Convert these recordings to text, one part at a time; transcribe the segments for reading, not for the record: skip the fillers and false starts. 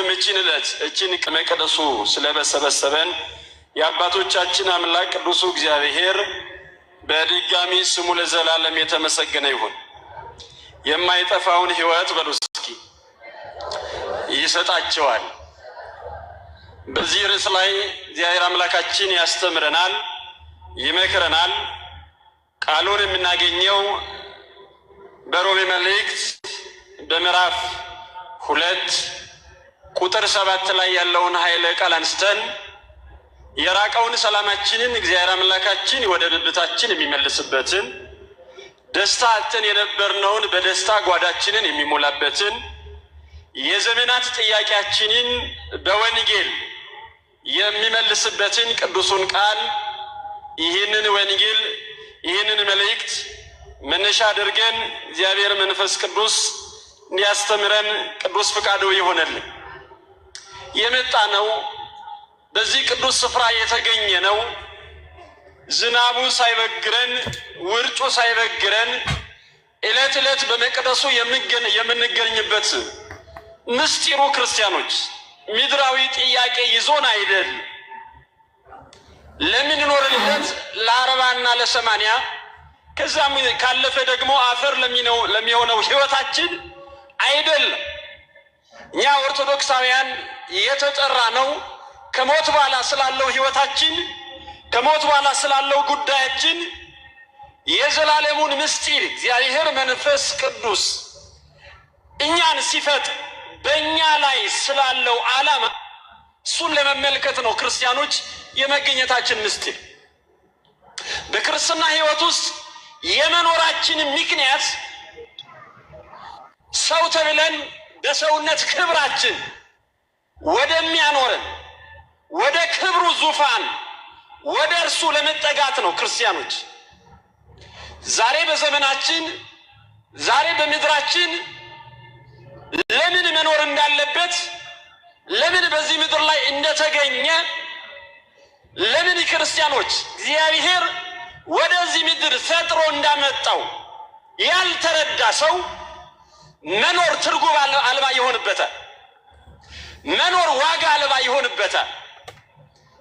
አሁንም እቺን መቅደሱ ስለበሰበሰበን የአባቶቻችን አምላክ ቅዱሱ እግዚአብሔር በድጋሚ ስሙ ለዘላለም የተመሰገነ ይሁን። የማይጠፋውን ሕይወት በሉ እስኪ ይሰጣቸዋል። በዚህ ርዕስ ላይ እግዚአብሔር አምላካችን ያስተምረናል፣ ይመክረናል። ቃሉን የምናገኘው በሮሜ መልእክት በምዕራፍ 2 ቁጥር 7 ላይ ያለውን ኃይለ ቃል አንስተን የራቀውን ሰላማችንን እግዚአብሔር አምላካችን ወደ ብብታችን የሚመልስበትን፣ ደስታ አጥተን የነበርነውን በደስታ ጓዳችንን የሚሞላበትን፣ የዘመናት ጥያቄያችንን በወንጌል የሚመልስበትን ቅዱሱን ቃል ይህንን ወንጌል ይህንን መልእክት መነሻ አድርገን እግዚአብሔር መንፈስ ቅዱስ እንዲያስተምረን ቅዱስ ፍቃዱ ይሆነልን። የመጣ ነው በዚህ ቅዱስ ስፍራ የተገኘ ነው ዝናቡ ሳይበግረን ውርጩ ሳይበግረን ዕለት ዕለት በመቅደሱ የምንገኝበት ምስጢሩ ክርስቲያኖች ምድራዊ ጥያቄ ይዞን አይደል ለምንኖርለት ለ40 እና ለ80 ከዛም ካለፈ ደግሞ አፈር ለሚሆነው ሕይወታችን አይደለም። እኛ ኦርቶዶክሳውያን የተጠራ ነው ከሞት በኋላ ስላለው ሕይወታችን፣ ከሞት በኋላ ስላለው ጉዳያችን የዘላለሙን ምስጢር እግዚአብሔር መንፈስ ቅዱስ እኛን ሲፈጥር በእኛ ላይ ስላለው ዓላማ እሱን ለመመልከት ነው ክርስቲያኖች የመገኘታችን ምስጢር። በክርስትና ሕይወት ውስጥ የመኖራችን ምክንያት ሰው ተብለን በሰውነት ክብራችን ወደሚያኖረን ወደ ክብሩ ዙፋን ወደ እርሱ ለመጠጋት ነው። ክርስቲያኖች ዛሬ በዘመናችን ዛሬ በምድራችን ለምን መኖር እንዳለበት ለምን በዚህ ምድር ላይ እንደተገኘ ለምን ክርስቲያኖች እግዚአብሔር ወደዚህ ምድር ፈጥሮ እንዳመጣው ያልተረዳ ሰው መኖር ትርጉም አልባ ይሆንበታል። መኖር ዋጋ አልባ ይሆንበታል።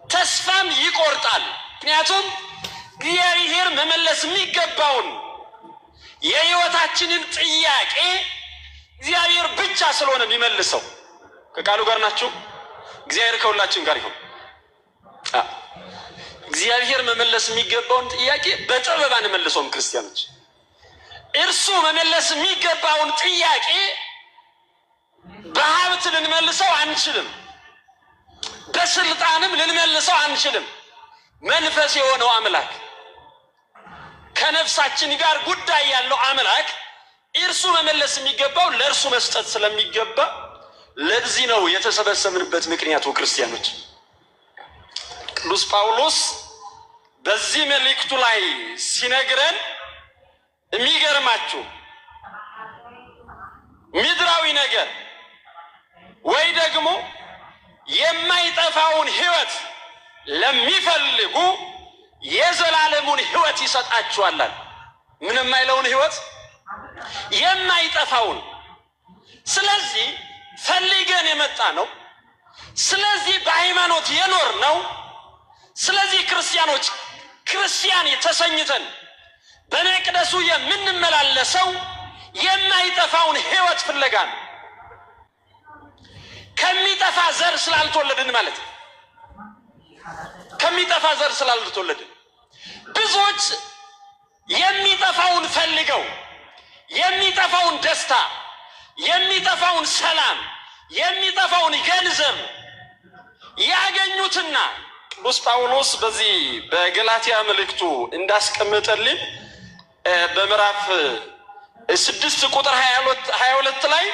ተስፋም ይቆርጣል። ምክንያቱም እግዚአብሔር መመለስ የሚገባውን የሕይወታችንን ጥያቄ እግዚአብሔር ብቻ ስለሆነ የሚመልሰው። ከቃሉ ጋር ናችሁ? እግዚአብሔር ከሁላችን ጋር ይሁን። እግዚአብሔር መመለስ የሚገባውን ጥያቄ በጥበብ አንመልሰውም ክርስቲያኖች። እርሱ መመለስ የሚገባውን ጥያቄ በሀብት ልንመልሰው አንችልም፣ በስልጣንም ልንመልሰው አንችልም። መንፈስ የሆነው አምላክ ከነፍሳችን ጋር ጉዳይ ያለው አምላክ እርሱ መመለስ የሚገባው ለእርሱ መስጠት ስለሚገባ ለዚህ ነው የተሰበሰብንበት ምክንያቱ ክርስቲያኖች። ቅዱስ ጳውሎስ በዚህ መልእክቱ ላይ ሲነግረን የሚገርማችሁ ምድራዊ ነገር ወይ ደግሞ የማይጠፋውን ሕይወት ለሚፈልጉ የዘላለሙን ሕይወት ይሰጣችኋል። ምን የማይለውን ሕይወት? የማይጠፋውን። ስለዚህ ፈልገን የመጣ ነው። ስለዚህ በሃይማኖት የኖር ነው። ስለዚህ ክርስቲያኖች ክርስቲያን ተሰኝተን በመቅደሱ የምንመላለሰው የማይጠፋውን ሕይወት ፍለጋ ነው። ከሚጠፋ ዘር ስላልተወለድን ማለት ነው። ከሚጠፋ ዘር ስላልተወለድን ብዙዎች የሚጠፋውን ፈልገው የሚጠፋውን ደስታ፣ የሚጠፋውን ሰላም፣ የሚጠፋውን ገንዘብ ያገኙትና ቅዱስ ጳውሎስ በዚህ በገላትያ መልእክቱ እንዳስቀመጠልን በምዕራፍ 6 ቁጥር 22 ላይ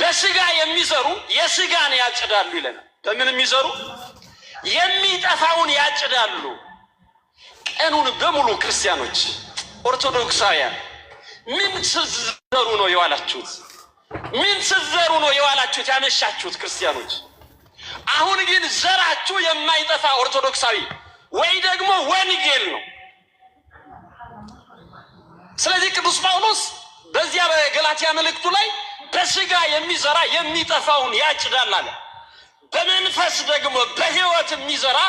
በስጋ የሚዘሩ የስጋን ያጭዳሉ ይለናል። በምን የሚዘሩ? የሚጠፋውን ያጭዳሉ። ቀኑን በሙሉ ክርስቲያኖች ኦርቶዶክሳውያን ምን ስትዘሩ ነው የዋላችሁት? ምን ስትዘሩ ነው የዋላችሁት ያመሻችሁት? ክርስቲያኖች አሁን ግን ዘራችሁ የማይጠፋ ኦርቶዶክሳዊ ወይ ደግሞ ወንጌል ነው። ስለዚህ ቅዱስ ጳውሎስ በዚያ በገላትያ መልእክቱ ላይ በስጋ የሚዘራ የሚጠፋውን ያጭዳል አለ። በመንፈስ ደግሞ በሕይወት የሚዘራ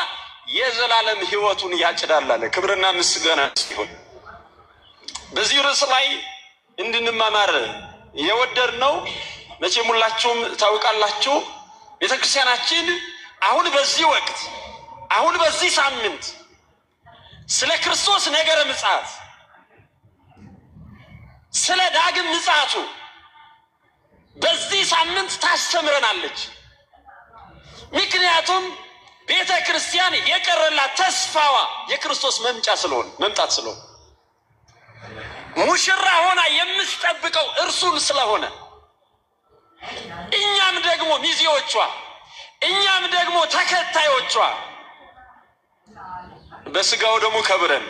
የዘላለም ሕይወቱን ያጭዳል አለ። ክብርና ምስጋና ይሁን። በዚህ ርዕስ ላይ እንድንማማር የወደድነው መቼም ሁላችሁም ታውቃላችሁ፣ ቤተክርስቲያናችን አሁን በዚህ ወቅት አሁን በዚህ ሳምንት ስለ ክርስቶስ ነገረ ምጽአት ስለ ዳግም ምጽአቱ በዚህ ሳምንት ታስተምረናለች። ምክንያቱም ቤተ ክርስቲያን የቀረላት ተስፋዋ የክርስቶስ መምጣት ስለሆነ ሙሽራ ሆና የምትጠብቀው እርሱን ስለሆነ እኛም ደግሞ ሚዜዎቿ እኛም ደግሞ ተከታዮቿ በስጋው ደግሞ ከብረን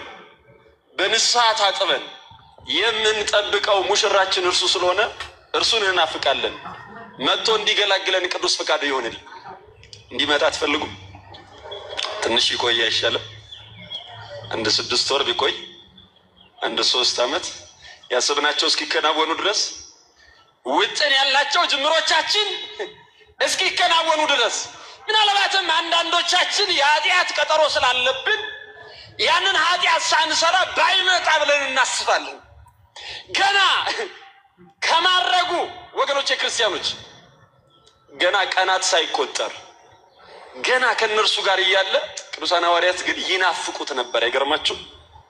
በንስሐ ታጥበን የምንጠብቀው ሙሽራችን እርሱ ስለሆነ እርሱን እናፍቃለን። መጥቶ እንዲገላግለን ቅዱስ ፈቃዱ ይሆንል። እንዲመጣ አትፈልጉም? ትንሽ ይቆይ አይሻልም? አንድ 6 ወር ቢቆይ፣ አንድ 3 ዓመት ያሰብናቸው እስኪከናወኑ ድረስ ውጥን ያላቸው ጅምሮቻችን እስኪከናወኑ ድረስ ምናልባትም አንዳንዶቻችን የኃጢአት ቀጠሮ ስላለብን ያንን ኃጢአት ሳንሰራ ባይመጣ ብለን እናስባለን። ገና ከማረጉ ወገኖች ክርስቲያኖች ገና ቀናት ሳይቆጠር ገና ከነርሱ ጋር እያለ ቅዱሳን ሐዋርያት ግን ይናፍቁት ነበር። አይገርማችሁ?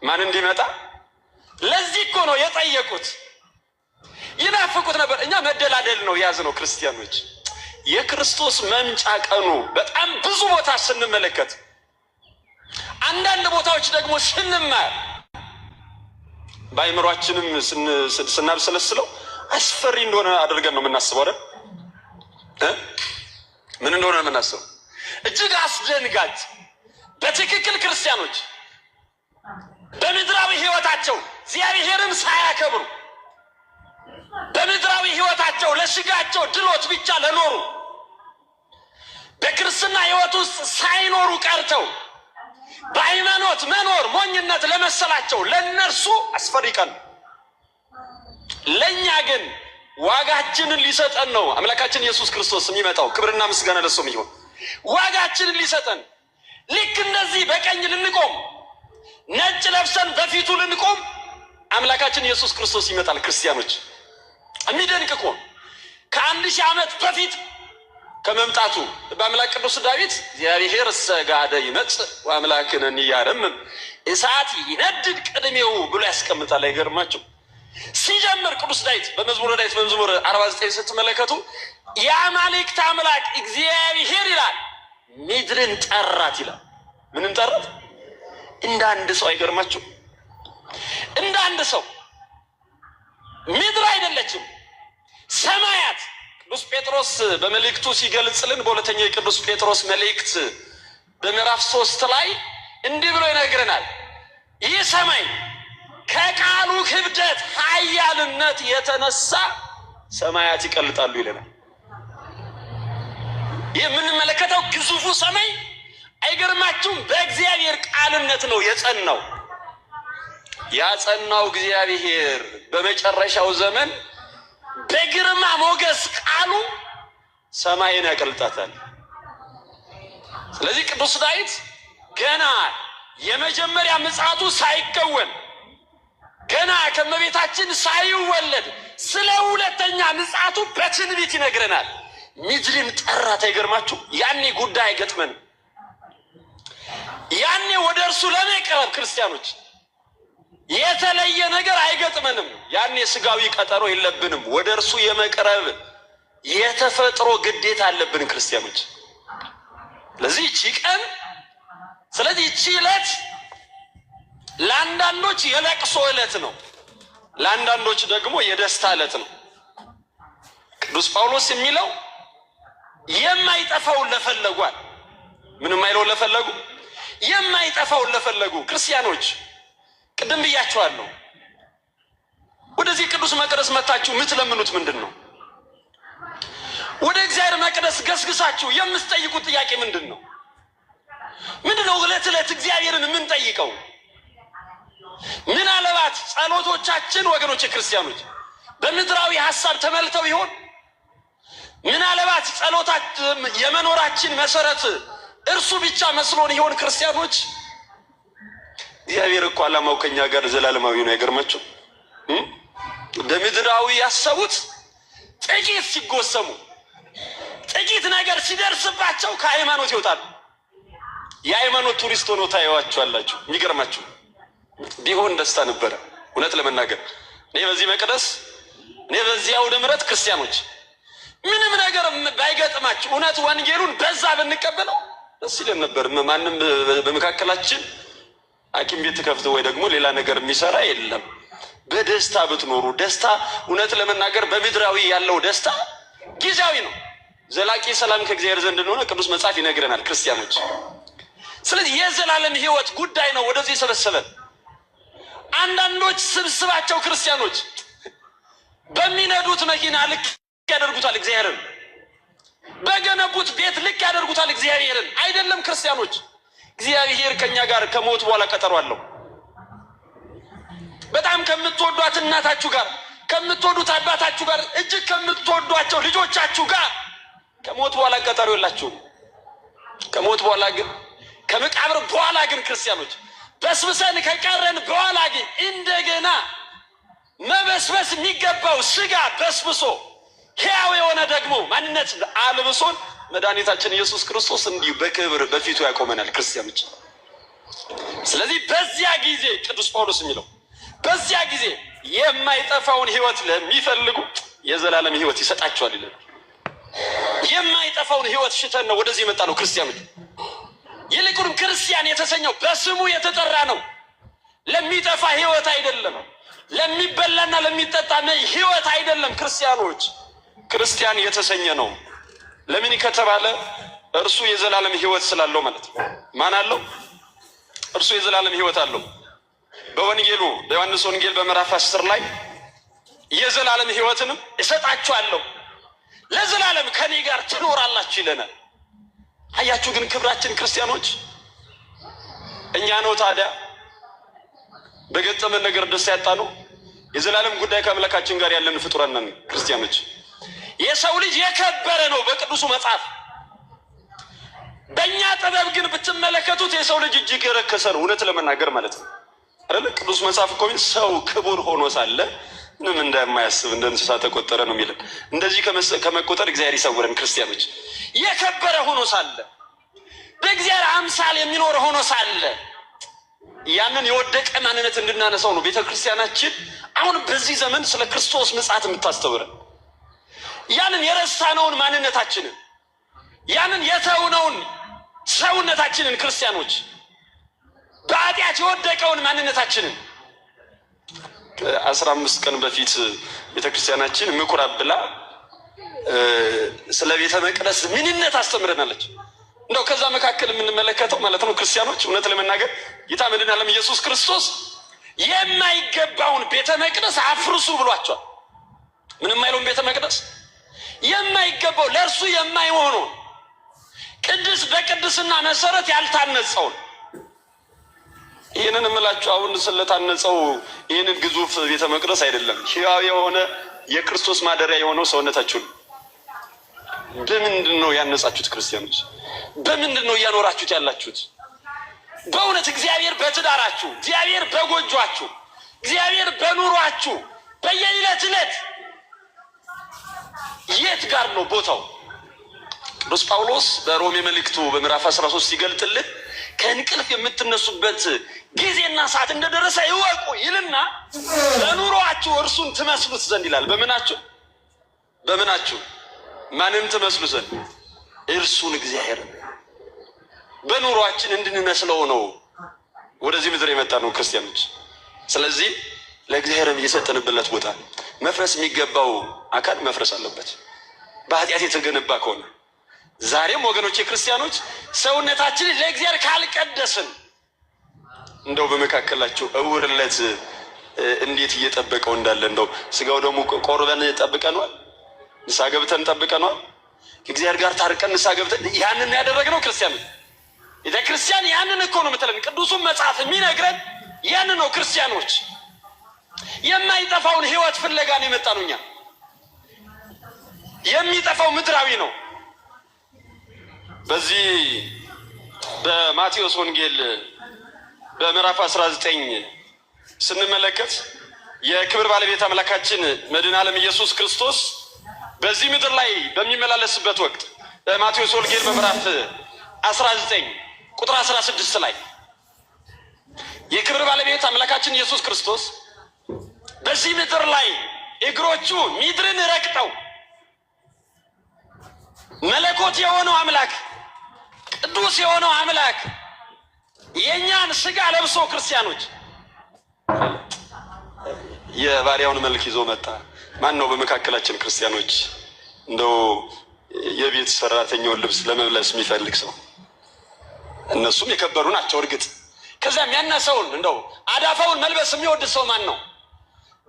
ማን እንዲመጣ? ለዚህ እኮ ነው የጠየቁት። ይናፍቁት ነበር። እኛ መደላደል ነው ያዝነው ክርስቲያኖች። የክርስቶስ መምጫ ቀኑ በጣም ብዙ ቦታ ስንመለከት፣ አንዳንድ ቦታዎች ደግሞ ስንማር በአይምሯችንም ስናብሰለስለው አስፈሪ እንደሆነ አድርገን ነው የምናስበው አይደል? ምን እንደሆነ ነው የምናስበው? እጅግ አስደንጋጭ። በትክክል ክርስቲያኖች በምድራዊ ሕይወታቸው እግዚአብሔርን ሳያከብሩ በምድራዊ ሕይወታቸው ለስጋቸው ድሎት ብቻ ለኖሩ በክርስትና ሕይወት ውስጥ ሳይኖሩ ቀርተው በሃይማኖት መኖር ሞኝነት ለመሰላቸው ለነርሱ አስፈሪ ቀን። ለኛ ግን ዋጋችንን ሊሰጠን ነው አምላካችን ኢየሱስ ክርስቶስ የሚመጣው። ክብርና ምስጋና ለሱም ይሁን። ዋጋችንን ሊሰጠን ልክ እንደዚህ በቀኝ ልንቆም ነጭ ለብሰን በፊቱ ልንቆም አምላካችን ኢየሱስ ክርስቶስ ይመጣል። ክርስቲያኖች የሚደንቅ እኮ ከ1000 ዓመት በፊት ከመምጣቱ በአምላክ ቅዱስ ዳዊት እግዚአብሔር ሰጋደ ይመጽእ ወአምላክነ ያረምም እሳት ይነድድ ቅድሜው ብሎ ያስቀምጣል። አይገርማችሁ? ሲጀምር ቅዱስ ዳዊት በመዝሙረ ዳዊት በመዝሙር 49 ስትመለከቱ የአማልክት አምላክ እግዚአብሔር ይላል ምድርን ጠራት ይላል። ምንን ጠራት? እንደ አንድ ሰው። አይገርማችሁ? እንደ አንድ ሰው። ምድር አይደለችም ሰማያት። ቅዱስ ጴጥሮስ በመልእክቱ ሲገልጽልን በሁለተኛ የቅዱስ ጴጥሮስ መልእክት በምዕራፍ 3 ላይ እንዲህ ብሎ ይነግረናል። ይህ ሰማይ ከቃሉ ክብደት ኃያልነት የተነሳ ሰማያት ይቀልጣሉ ይለናል። ይህ የምንመለከተው ግዙፉ ሰማይ አይገርማችሁም? በእግዚአብሔር ቃልነት ነው የጸናው። ያጸናው እግዚአብሔር በመጨረሻው ዘመን በግርማ ሞገስ ቃሉ ሰማይን ያቀልጣታል። ስለዚህ ቅዱስ ዳዊት ገና የመጀመሪያ ምጽአቱ ሳይከወን ገና ከመቤታችን ሳይወለድ ስለ ሁለተኛ ምጽአቱ በትንቢት ይነግረናል። ምድርን ጠራት። አይገርማችሁ? ያኔ ጉዳይ አይገጥመንም። ያኔ ወደ እርሱ ለመቅረብ ክርስቲያኖች የተለየ ነገር አይገጥመንም። ያኔ ስጋዊ ቀጠሮ የለብንም። ወደ እርሱ የመቅረብ የተፈጥሮ ግዴታ አለብን ክርስቲያኖች። ስለዚህ እቺ ቀን ስለዚህ እቺ ዕለት ለአንዳንዶች የለቅሶ ዕለት ነው፣ ለአንዳንዶች ደግሞ የደስታ ዕለት ነው። ቅዱስ ጳውሎስ የሚለው የማይጠፋውን ለፈለጓል። ምንም አይለው ለፈለጉ የማይጠፋውን ለፈለጉ ክርስቲያኖች ቅድም ብያቸዋለሁ። ወደዚህ ቅዱስ መቅደስ መታችሁ የምትለምኑት ምንድን ነው? ወደ እግዚአብሔር መቅደስ ገስግሳችሁ የምትጠይቁት ጥያቄ ምንድን ነው? ምንድን ነው ዕለት ዕለት እግዚአብሔርን የምንጠይቀው? ምናልባት ጸሎቶቻችን ወገኖች ክርስቲያኖች በምድራዊ ሐሳብ ተመልተው ይሆን? ምናልባት ጸሎታችን የመኖራችን መሰረት እርሱ ብቻ መስሎን ይሆን? ክርስቲያኖች እግዚአብሔር እኮ ዓላማው ከኛ ጋር ዘላለማዊ ነው። አይገርማችሁ? በምድራዊ ያሰቡት ጥቂት ሲጎሰሙ ጥቂት ነገር ሲደርስባቸው ከሃይማኖት ይወጣሉ። የሃይማኖት ቱሪስት ሆኖ ታዩዋቸዋላችሁ። የሚገርማችሁ ቢሆን ደስታ ነበረ። እውነት ለመናገር እኔ በዚህ መቅደስ እኔ በዚህ አውደ ምሕረት ክርስቲያኖች ምንም ነገር ባይገጥማችሁ እውነት ወንጌሉን በዛ ብንቀበለው ደስ ይለን ነበር። ማንም በመካከላችን ሐኪም ቤት ከፍቶ ወይ ደግሞ ሌላ ነገር የሚሰራ የለም። በደስታ ብትኖሩ ደስታ እውነት ለመናገር በምድራዊ ያለው ደስታ ጊዜያዊ ነው። ዘላቂ ሰላም ከእግዚአብሔር ዘንድ እንደሆነ ቅዱስ መጽሐፍ ይነግረናል ክርስቲያኖች። ስለዚህ የዘላለም ሕይወት ጉዳይ ነው ወደዚህ ሰበሰበን። አንዳንዶች ስብስባቸው ክርስቲያኖች በሚነዱት መኪና ልክ ያደርጉታል እግዚአብሔርን፣ በገነቡት ቤት ልክ ያደርጉታል እግዚአብሔርን። አይደለም ክርስቲያኖች፣ እግዚአብሔር ከኛ ጋር ከሞት በኋላ ቀጠሮ አለው። በጣም ከምትወዷት እናታችሁ ጋር፣ ከምትወዱት አባታችሁ ጋር፣ እጅግ ከምትወዷቸው ልጆቻችሁ ጋር ከሞት በኋላ ቀጠሮ የላችሁም። ከሞት በኋላ ግን ከመቃብር በኋላ ግን ክርስቲያኖች በስብሰን ከቀረን በኋላ ግን እንደገና መበስበስ የሚገባው ስጋ በስብሶ ሕያው የሆነ ደግሞ ማንነት አልብሶን መድኃኒታችን ኢየሱስ ክርስቶስ እንዲሁ በክብር በፊቱ ያቆመናል ክርስቲያኖች። ስለዚህ በዚያ ጊዜ ቅዱስ ጳውሎስ የሚለው በዚያ ጊዜ የማይጠፋውን ሕይወት ለሚፈልጉ የዘላለም ሕይወት ይሰጣቸዋል ይላል። የማይጠፋውን ሕይወት ሽተን ነው ወደዚህ የመጣ ነው ክርስቲያኖች። ይልቁንም ክርስቲያን የተሰኘው በስሙ የተጠራ ነው። ለሚጠፋ ሕይወት አይደለም፣ ለሚበላና ለሚጠጣ ሕይወት አይደለም። ክርስቲያኖች ክርስቲያን የተሰኘ ነው። ለምን ከተባለ እርሱ የዘላለም ሕይወት ስላለው ማለት ነው። ማን አለው? እርሱ የዘላለም ሕይወት አለው። በወንጌሉ በዮሐንስ ወንጌል በምዕራፍ 10 ላይ የዘላለም ሕይወትንም እሰጣችኋለሁ ለዘላለም ከኔ ጋር ትኖራላችሁ ይለናል። አያችሁ ግን ክብራችን ክርስቲያኖች እኛ ነው። ታዲያ በገጠመን ነገር ደስ ያጣ ነው። የዘላለም ጉዳይ ከአምላካችን ጋር ያለን ፍጡራን ነን ክርስቲያኖች። የሰው ልጅ የከበረ ነው በቅዱሱ መጽሐፍ። በእኛ ጥበብ ግን ብትመለከቱት የሰው ልጅ እጅግ የረከሰ ነው እውነት ለመናገር ማለት ነው አይደል? ቅዱስ መጽሐፍ እኮ ሰው ክቡር ሆኖ ሳለ ምንም እንደማያስብ እንደ እንስሳ ተቆጠረ ነው የሚለን። እንደዚህ ከመቆጠር እግዚአብሔር ይሰውረን ክርስቲያኖች። የከበረ ሆኖ ሳለ በእግዚአብሔር አምሳል የሚኖር ሆኖ ሳለ ያንን የወደቀ ማንነት እንድናነሳው ነው ቤተክርስቲያናችን አሁን በዚህ ዘመን ስለ ክርስቶስ ምጽአት የምታስተምረን። ያንን የረሳነውን ማንነታችንን፣ ያንን የተውነውን ሰውነታችንን ክርስቲያኖች በኃጢአት የወደቀውን ማንነታችንን 15 ቀን በፊት ቤተክርስቲያናችን ምኩራብ ብላ ስለ ቤተ መቅደስ ምንነት አስተምረናለች። እንደው ከዛ መካከል የምንመለከተው ማለት ነው ክርስቲያኖች እውነት ለመናገር ጌታ መድኃኔዓለም ኢየሱስ ክርስቶስ የማይገባውን ቤተ መቅደስ አፍርሱ ብሏቸዋል። ምንም አይለውም ቤተ መቅደስ የማይገባው ለእርሱ የማይሆነው ቅዱስ በቅድስና መሰረት ያልታነጸውን ይህንን እምላችሁ አሁን ስለታነጸው ይህንን ግዙፍ ቤተ መቅደስ አይደለም፣ ሕያው የሆነ የክርስቶስ ማደሪያ የሆነው ሰውነታችሁን በምንድን ነው ያነጻችሁት? ክርስቲያኖች በምንድን ነው እያኖራችሁት ያላችሁት? በእውነት እግዚአብሔር በትዳራችሁ፣ እግዚአብሔር በጎጇችሁ፣ እግዚአብሔር በኑሯችሁ በየዕለት ዕለት የት ጋር ነው ቦታው? ቅዱስ ጳውሎስ በሮሜ መልእክቱ በምዕራፍ 13 ሲገልጥልን ከእንቅልፍ የምትነሱበት ጊዜና ሰዓት እንደደረሰ ይወቁ ይልና በኑሯችሁ እርሱን ትመስሉት ዘንድ ይላል። በምናችሁ ማንም ትመስሉ ዘንድ እርሱን እግዚአብሔር በኑሯችን እንድንመስለው ነው ወደዚህ ምድር የመጣ ነው ክርስቲያኖች። ስለዚህ ለእግዚአብሔርም እየሰጠንበት ቦታ መፍረስ የሚገባው አካል መፍረስ አለበት በኃጢአት የተገነባ ከሆነ። ዛሬም ወገኖች ክርስቲያኖች ሰውነታችንን ለእግዚአብሔር ካልቀደስን እንደው በመካከላችሁ እውርለት እንዴት እየጠበቀው እንዳለ እንደው ስጋው ደግሞ ቆርበን ጠብቀናል፣ ንስሐ ገብተን ጠብቀናል፣ ከእግዚአብሔር ጋር ታርቀን ንስሐ ገብተን ያንን ያደረግነው ክርስቲያኖች። ቤተክርስቲያን ያንን እኮ ነው የምትለን። ቅዱሱን መጽሐፍ የሚነግረን ያንን ነው። ክርስቲያኖች የማይጠፋውን ሕይወት ፍለጋ ነው የመጣ ነው። እኛ የሚጠፋው ምድራዊ ነው። በዚህ በማቴዎስ ወንጌል በምዕራፍ 19 ስንመለከት የክብር ባለቤት አምላካችን መድኃኔ ዓለም ኢየሱስ ክርስቶስ በዚህ ምድር ላይ በሚመላለስበት ወቅት በማቴዎስ ወንጌል በምዕራፍ 19 ቁጥር 16 ላይ የክብር ባለቤት አምላካችን ኢየሱስ ክርስቶስ በዚህ ምድር ላይ እግሮቹ ምድርን ረግጠው መለኮት የሆነው አምላክ ቅዱስ የሆነው አምላክ የኛን ስጋ ለብሶ ክርስቲያኖች የባሪያውን መልክ ይዞ መጣ። ማን ነው በመካከላችን ክርስቲያኖች እንደው የቤት ሰራተኛውን ልብስ ለመብለስ የሚፈልግ ሰው? እነሱም የከበሩ ናቸው እርግጥ። ከዛም ያነሰውን እንደው አዳፋውን መልበስ የሚወድ ሰው ማን ነው?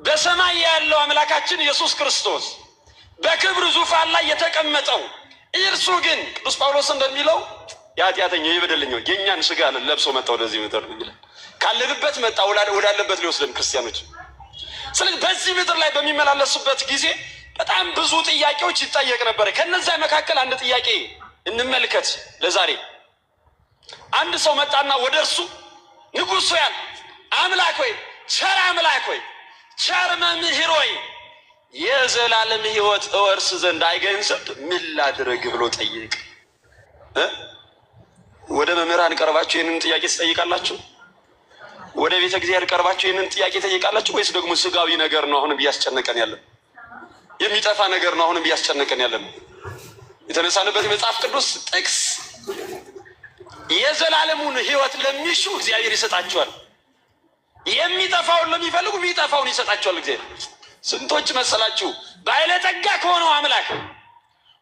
በሰማይ ያለው አምላካችን ኢየሱስ ክርስቶስ በክብር ዙፋን ላይ የተቀመጠው እርሱ ግን ቅዱስ ጳውሎስ እንደሚለው የኃጢአተኛው የበደለኛው የኛን ስጋ ለብሶ መጣ ወደዚህ ምድር ነው። ካለንበት መጣ ወዳለበት ሊወስደን ክርስቲያኖች። ስለዚህ በዚህ ምድር ላይ በሚመላለሱበት ጊዜ በጣም ብዙ ጥያቄዎች ይጠየቅ ነበር። ከነዛ መካከል አንድ ጥያቄ እንመልከት ለዛሬ። አንድ ሰው መጣና ወደ እርሱ ንጉሥ ሆይ አምላክ ሆይ ቸር አምላክ ሆይ ቸር መምህር ሆይ የዘላለም ሕይወት እወርስ ዘንድ አይገኝ ዘንድ ምን ላድርግ ብሎ ጠየቅ። ወደ መምህራን ቀርባችሁ ይህንን ጥያቄ ትጠይቃላችሁ? ወደ ቤተ እግዚአብሔር ቀርባችሁ ይህንን ጥያቄ ትጠይቃላችሁ? ወይስ ደግሞ ስጋዊ ነገር ነው አሁንም ቢያስጨነቀን ያለን? የሚጠፋ ነገር ነው አሁንም ቢያስጨነቀን ያለን? የተነሳንበት የመጽሐፍ ቅዱስ ጥቅስ የዘላለሙን ሕይወት ለሚሹ እግዚአብሔር ይሰጣቸዋል፣ የሚጠፋውን ለሚፈልጉ የሚጠፋውን ይሰጣቸዋል እግዚአብሔር። ስንቶች መሰላችሁ ባለጠጋ ከሆነው አምላክ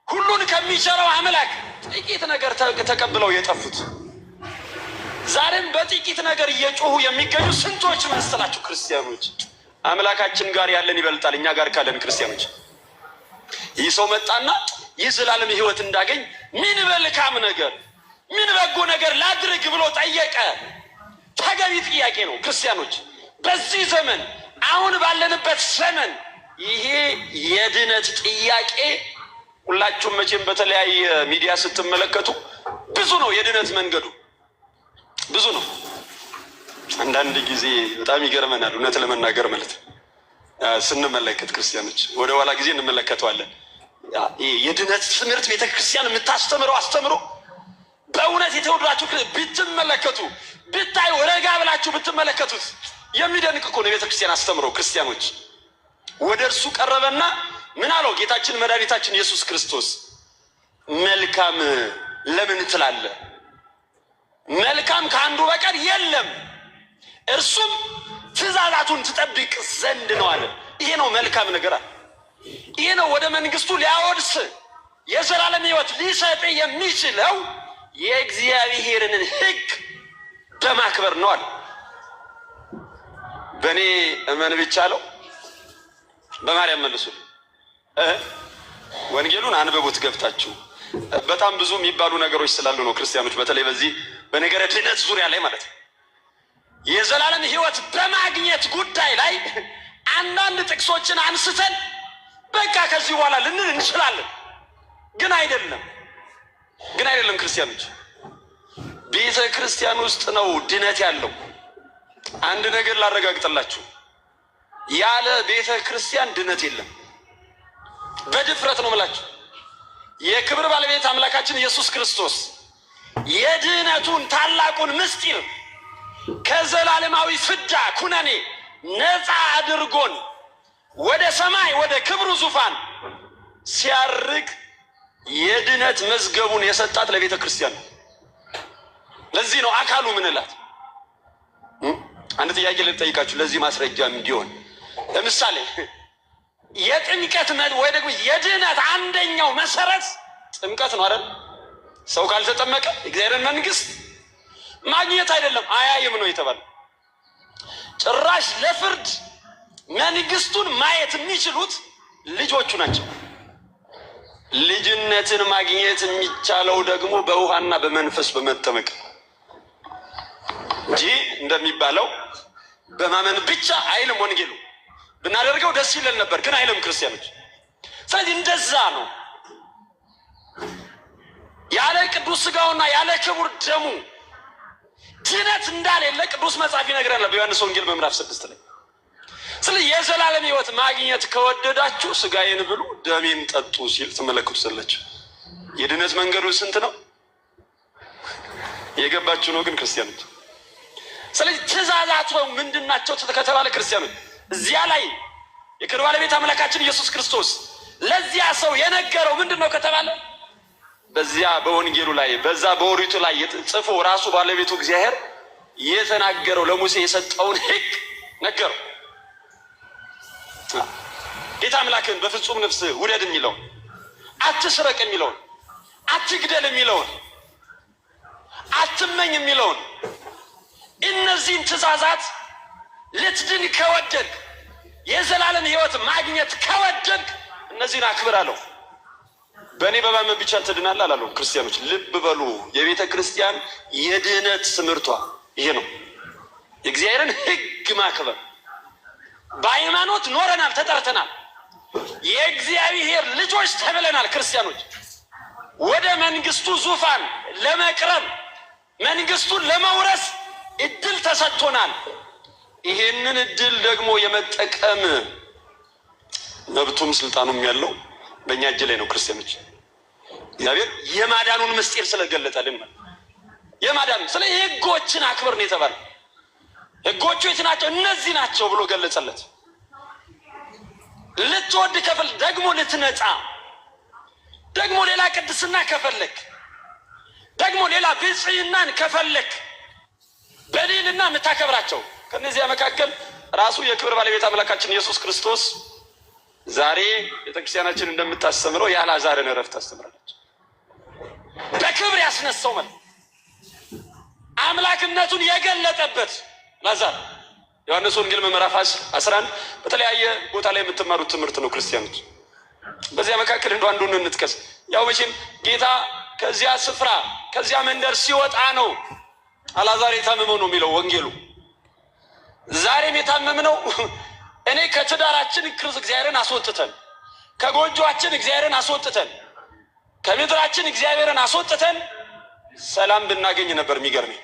ሁሉን ከሚቸረው አምላክ ጥቂት ነገር ተቀብለው የጠፉት? ዛሬም በጥቂት ነገር እየጮሁ የሚገኙ ስንቶች መሰላችሁ ክርስቲያኖች? አምላካችን ጋር ያለን ይበልጣል እኛ ጋር ካለን ክርስቲያኖች። ይህ ሰው መጣና የዘላለም ሕይወት እንዳገኝ ምን መልካም ነገር ምን በጎ ነገር ላድርግ ብሎ ጠየቀ። ተገቢ ጥያቄ ነው ክርስቲያኖች። በዚህ ዘመን አሁን ባለንበት ዘመን ይሄ የድነት ጥያቄ ሁላችሁም መቼም በተለያየ ሚዲያ ስትመለከቱ ብዙ ነው። የድነት መንገዱ ብዙ ነው። አንዳንድ ጊዜ በጣም ይገርመናል እውነት ለመናገር ማለት ነው። ስንመለከት ክርስቲያኖች ወደ ኋላ ጊዜ እንመለከተዋለን። የድነት ትምህርት ቤተክርስቲያን የምታስተምረው አስተምሮ በእውነት የተወዳችሁ ብትመለከቱ ብታዩ ረጋ ብላችሁ ብትመለከቱት የሚደንቅ እኮ ነው የቤተክርስቲያን አስተምሮ። ክርስቲያኖች ወደ እርሱ ቀረበና ምን አለው? ጌታችን መድኃኒታችን ኢየሱስ ክርስቶስ መልካም ለምን ትላለህ? መልካም ከአንዱ በቀር የለም፣ እርሱም ትእዛዛቱን ትጠብቅ ዘንድ ነው አለ። ይሄ ነው መልካም ነገር አለ። ይሄ ነው ወደ መንግስቱ ሊያወድስ የዘላለም ሕይወት ሊሰጥ የሚችለው የእግዚአብሔርን ሕግ በማክበር ነው አለ። በእኔ እመን ብቻ አለው። በማርያም መልሱ። ወንጌሉን አንብቡት ገብታችሁ። በጣም ብዙ የሚባሉ ነገሮች ስላሉ ነው ክርስቲያኖች፣ በተለይ በዚህ በነገረ ድነት ዙሪያ ላይ ማለት ነው። የዘላለም ሕይወት በማግኘት ጉዳይ ላይ አንዳንድ ጥቅሶችን አንስተን በቃ ከዚህ በኋላ ልንል እንችላለን። ግን አይደለም ክርስቲያኖች፣ ቤተ ክርስቲያን ውስጥ ነው ድነት ያለው። አንድ ነገር ላረጋግጥላችሁ፣ ያለ ቤተ ክርስቲያን ድነት የለም። በድፍረት ነው የምላችሁ። የክብር ባለቤት አምላካችን ኢየሱስ ክርስቶስ የድነቱን ታላቁን ምስጢር ከዘላለማዊ ፍዳ ኩነኔ ነፃ አድርጎን ወደ ሰማይ ወደ ክብሩ ዙፋን ሲያርግ የድነት መዝገቡን የሰጣት ለቤተ ክርስቲያን ነው። ለዚህ ነው አካሉ ምንላት። አንድ ጥያቄ ልጠይቃችሁ ለዚህ ማስረጃ እንዲሆን። ለምሳሌ የጥምቀት ወይ ደግሞ የድነት አንደኛው መሰረት ጥምቀት ነው አይደል? ሰው ካልተጠመቀ እግዚአብሔርን መንግስት ማግኘት አይደለም አያይም ነው የተባለ። ጭራሽ ለፍርድ መንግስቱን ማየት የሚችሉት ልጆቹ ናቸው። ልጅነትን ማግኘት የሚቻለው ደግሞ በውሃና በመንፈስ በመጠመቅ እንጂ እንደሚባለው በማመን ብቻ አይልም። ወንጌሉ ብናደርገው ደስ ይለን ነበር፣ ግን አይልም ክርስቲያኖች። ስለዚህ እንደዛ ነው ያለ ቅዱስ ሥጋውና ያለ ክቡር ደሙ ድነት እንዳሌለ ቅዱስ መጽሐፍ ይነግረናል በዮሐንስ ወንጌል በምዕራፍ 6 ላይ። ስለዚህ የዘላለም ሕይወት ማግኘት ከወደዳችሁ ሥጋዬን ብሉ ደሜን ጠጡ ሲል ትመለከቱታላችሁ። የድነት መንገዱ ስንት ነው? የገባችሁ ነው ግን ክርስቲያኖች። ስለዚህ ትእዛዛቱ ምንድናቸው ከተባለ ክርስቲያኖች እዚያ ላይ የክብር ባለቤት አምላካችን ኢየሱስ ክርስቶስ ለዚያ ሰው የነገረው ምንድነው ከተባለ በዚያ በወንጌሉ ላይ በዛ በኦሪቱ ላይ ጽፎ ራሱ ባለቤቱ እግዚአብሔር የተናገረው ለሙሴ የሰጠውን ሕግ ነገረው። ጌታ አምላክን በፍጹም ነፍስ ውደድ የሚለውን፣ አትስረቅ የሚለውን፣ አትግደል የሚለውን፣ አትመኝ የሚለውን እነዚህን ትእዛዛት ልትድን ከወደድ የዘላለም ሕይወት ማግኘት ከወደድ እነዚህን አክብር አለው። በእኔ በማመን ብቻ ትድናለህ አላለው። ክርስቲያኖች ልብ በሉ። የቤተ ክርስቲያን የድህነት ትምህርቷ ይሄ ነው። የእግዚአብሔርን ሕግ ማክበር። በሃይማኖት ኖረናል፣ ተጠርተናል፣ የእግዚአብሔር ልጆች ተብለናል። ክርስቲያኖች ወደ መንግስቱ ዙፋን ለመቅረብ መንግስቱን ለመውረስ እድል ተሰጥቶናል። ይሄንን እድል ደግሞ የመጠቀም መብቱም ስልጣኑም ያለው በእኛ እጅ ላይ ነው። ክርስቲያኖች እግዚአብሔር የማዳኑን ምስጢር ስለገለጠልን የማዳኑ ስለ ሕጎችን አክብር ነው የተባለ። ሕጎቹ የት ናቸው? እነዚህ ናቸው ብሎ ገለጸለት። ልትወድ ከፈለክ ደግሞ ልትነጻ ደግሞ ሌላ ቅድስና ከፈለክ ደግሞ ሌላ ብጽዕናን ከፈለክ በዲንና የምታከብራቸው ከነዚያ መካከል ራሱ የክብር ባለቤት አምላካችን ኢየሱስ ክርስቶስ ዛሬ ቤተክርስቲያናችን እንደምታስተምረው የአልዓዛርን ዕረፍት ታስተምራለች። በክብር ያስነሳው ማለት አምላክነቱን የገለጠበት አልዓዛር ዮሐንስ ወንጌል ምዕራፍ 11 በተለያየ ቦታ ላይ የምትማሩት ትምህርት ነው ክርስቲያኖች። በዚያ መካከል እንደው አንዱን እንጥቀስ። ያው መቼም ጌታ ከዚያ ስፍራ ከዚያ መንደር ሲወጣ ነው አልዓዛር የታመመው ነው የሚለው ወንጌሉ። ዛሬም የታመምነው እኔ ከትዳራችን እግዚአብሔርን አስወጥተን ከጎጆአችን እግዚአብሔርን አስወጥተን ከምድራችን እግዚአብሔርን አስወጥተን ሰላም ብናገኝ ነበር። የሚገርመኝ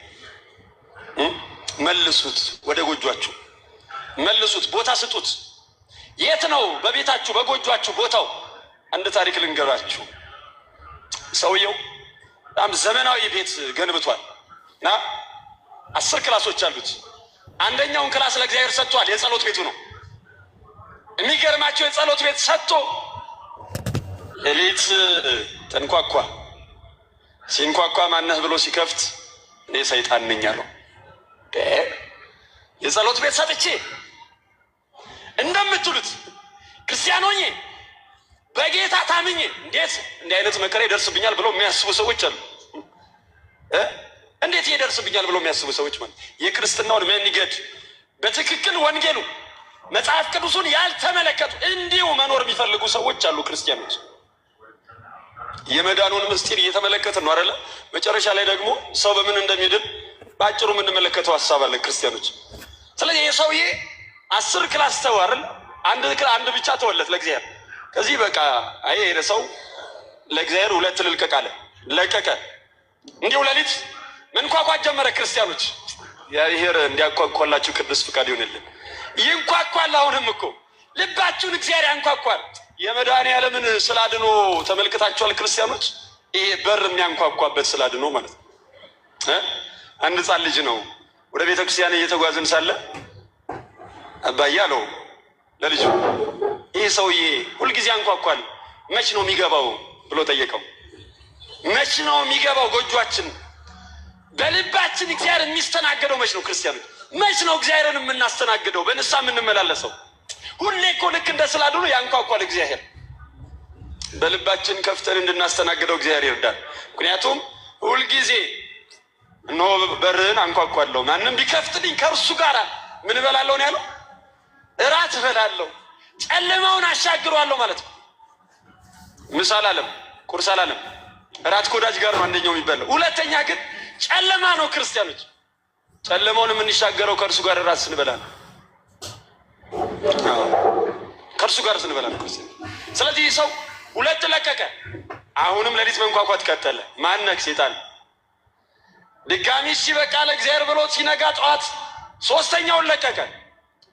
መልሱት፣ ወደ ጎጆአችሁ መልሱት፣ ቦታ ስጡት። የት ነው በቤታችሁ በጎጆአችሁ ቦታው? አንድ ታሪክ ልንገራችሁ። ሰውየው በጣም ዘመናዊ ቤት ገንብቷል እና 10 ክላሶች አሉት። አንደኛውን ክላስ ለእግዚአብሔር ሰጥቷል። የጸሎት ቤቱ ነው። የሚገርማቸው የጸሎት ቤት ሰጥቶ ሌሊት ተንኳኳ። ሲንኳኳ ማነህ ብሎ ሲከፍት እኔ ሰይጣን ነኝ አለው። የጸሎት ቤት ሰጥቼ እንደምትሉት ክርስቲያን ሆኜ በጌታ ታምኜ እንዴት እንዲህ አይነት መከራ ይደርስብኛል ብለው የሚያስቡ ሰዎች አሉ። እንዴት ይደርስብኛል ብለው የሚያስቡ ሰዎች ማለት የክርስትናውን መንገድ በትክክል ወንጌሉ መጽሐፍ ቅዱሱን ያልተመለከቱ እንዲሁ መኖር የሚፈልጉ ሰዎች አሉ። ክርስቲያኖች የመዳኑን ምስጢር እየተመለከትን ነው አይደለ? መጨረሻ ላይ ደግሞ ሰው በምን እንደሚድን በአጭሩ የምንመለከተው ሀሳብ አለ ክርስቲያኖች። ስለዚህ የሰውዬ 10 ክላስ ተው አይደል? አንድ ብቻ ተወለት ለእግዚአብሔር። ከዚህ በቃ አይ ሰው ለእግዚአብሔር 2 ልልቀቅ አለ። ለቀቀ። እንዲሁ ሌሊት መንኳኳት ጀመረ። ክርስቲያኖች እግዚአብሔር እንዲያንኳኳላችሁ ቅዱስ ፍቃድ ይሁንልን። ይንኳኳል። አሁንም እኮ ልባችሁን እግዚአብሔር ያንኳኳል። የመድኃኔዓለምን ስላድኖ ተመልክታችኋል ክርስቲያኖች? ይሄ በር የሚያንኳኳበት ስላድኖ ማለት ነው። አንድ ሕፃን ልጅ ነው ወደ ቤተ ክርስቲያን እየተጓዝን ሳለ አባዬ አለው ለልጁ፣ ይህ ሰውዬ ሁልጊዜ አንኳኳል፣ መች ነው የሚገባው ብሎ ጠየቀው። መች ነው የሚገባው ጎጆአችን በልባችን እግዚአብሔር የሚስተናገደው መች ነው? ክርስቲያኖች መች ነው እግዚአብሔርን የምናስተናግደው በንስሐ የምንመላለሰው? ሁሌ እኮ ልክ እንደ ስላድኖ ያንኳኳል እግዚአብሔር። በልባችን ከፍተን እንድናስተናግደው እግዚአብሔር ይርዳል። ምክንያቱም ሁልጊዜ እነሆ በርህን አንኳኳለሁ፣ ማንም ቢከፍትልኝ ከእርሱ ጋር ምን እበላለሁ ነው ያለው? እራት እበላለሁ፣ ጨለማውን አሻግረዋለሁ ማለት ነው። ምሳ አላለም፣ ቁርስ አላለም። እራት ከወዳጅ ጋር ነው አንደኛው የሚበላው። ሁለተኛ ግን ጨለማ ነው። ክርስቲያኖች ጨለማውን የምንሻገረው ከእርሱ ጋር እራት ስንበላ ነው። ከእርሱ ጋር ስንበላ ነው ክርስቲያን። ስለዚህ ሰው 2 ለቀቀ። አሁንም ሌሊት መንኳኳት ቀጠለ። ማነክ ሴጣን ድጋሚ እሺ በቃ ለእግዚአብሔር ብሎ ሲነጋ ጠዋት ሶስተኛውን ለቀቀ።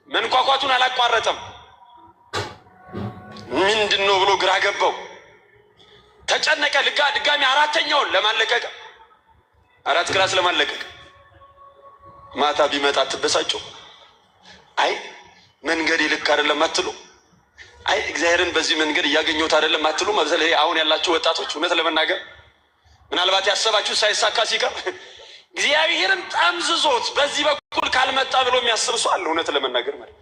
መንኳኳቱን አላቋረጠም። ምንድነው ብሎ ግራ ገባው፣ ተጨነቀ። ድጋሚ አራተኛውን ለማለቀቅ አራት ክላስ ለማለቀቅ ማታ ቢመጣ ተበሳጨው። አይ መንገድ ልክ አይደለም አትሉ? አይ እግዚአብሔርን በዚህ መንገድ እያገኘሁት አይደለም አትሉ? በተለይ አሁን ያላችሁ ወጣቶች እውነት ለመናገር ምናልባት ያሰባችሁ ሳይሳካ ሲቀር እግዚአብሔርን ጠምዝዞት በዚህ በኩል ካልመጣ ብሎ የሚያስብ ሰው አለ። እውነት ለመናገር ማለት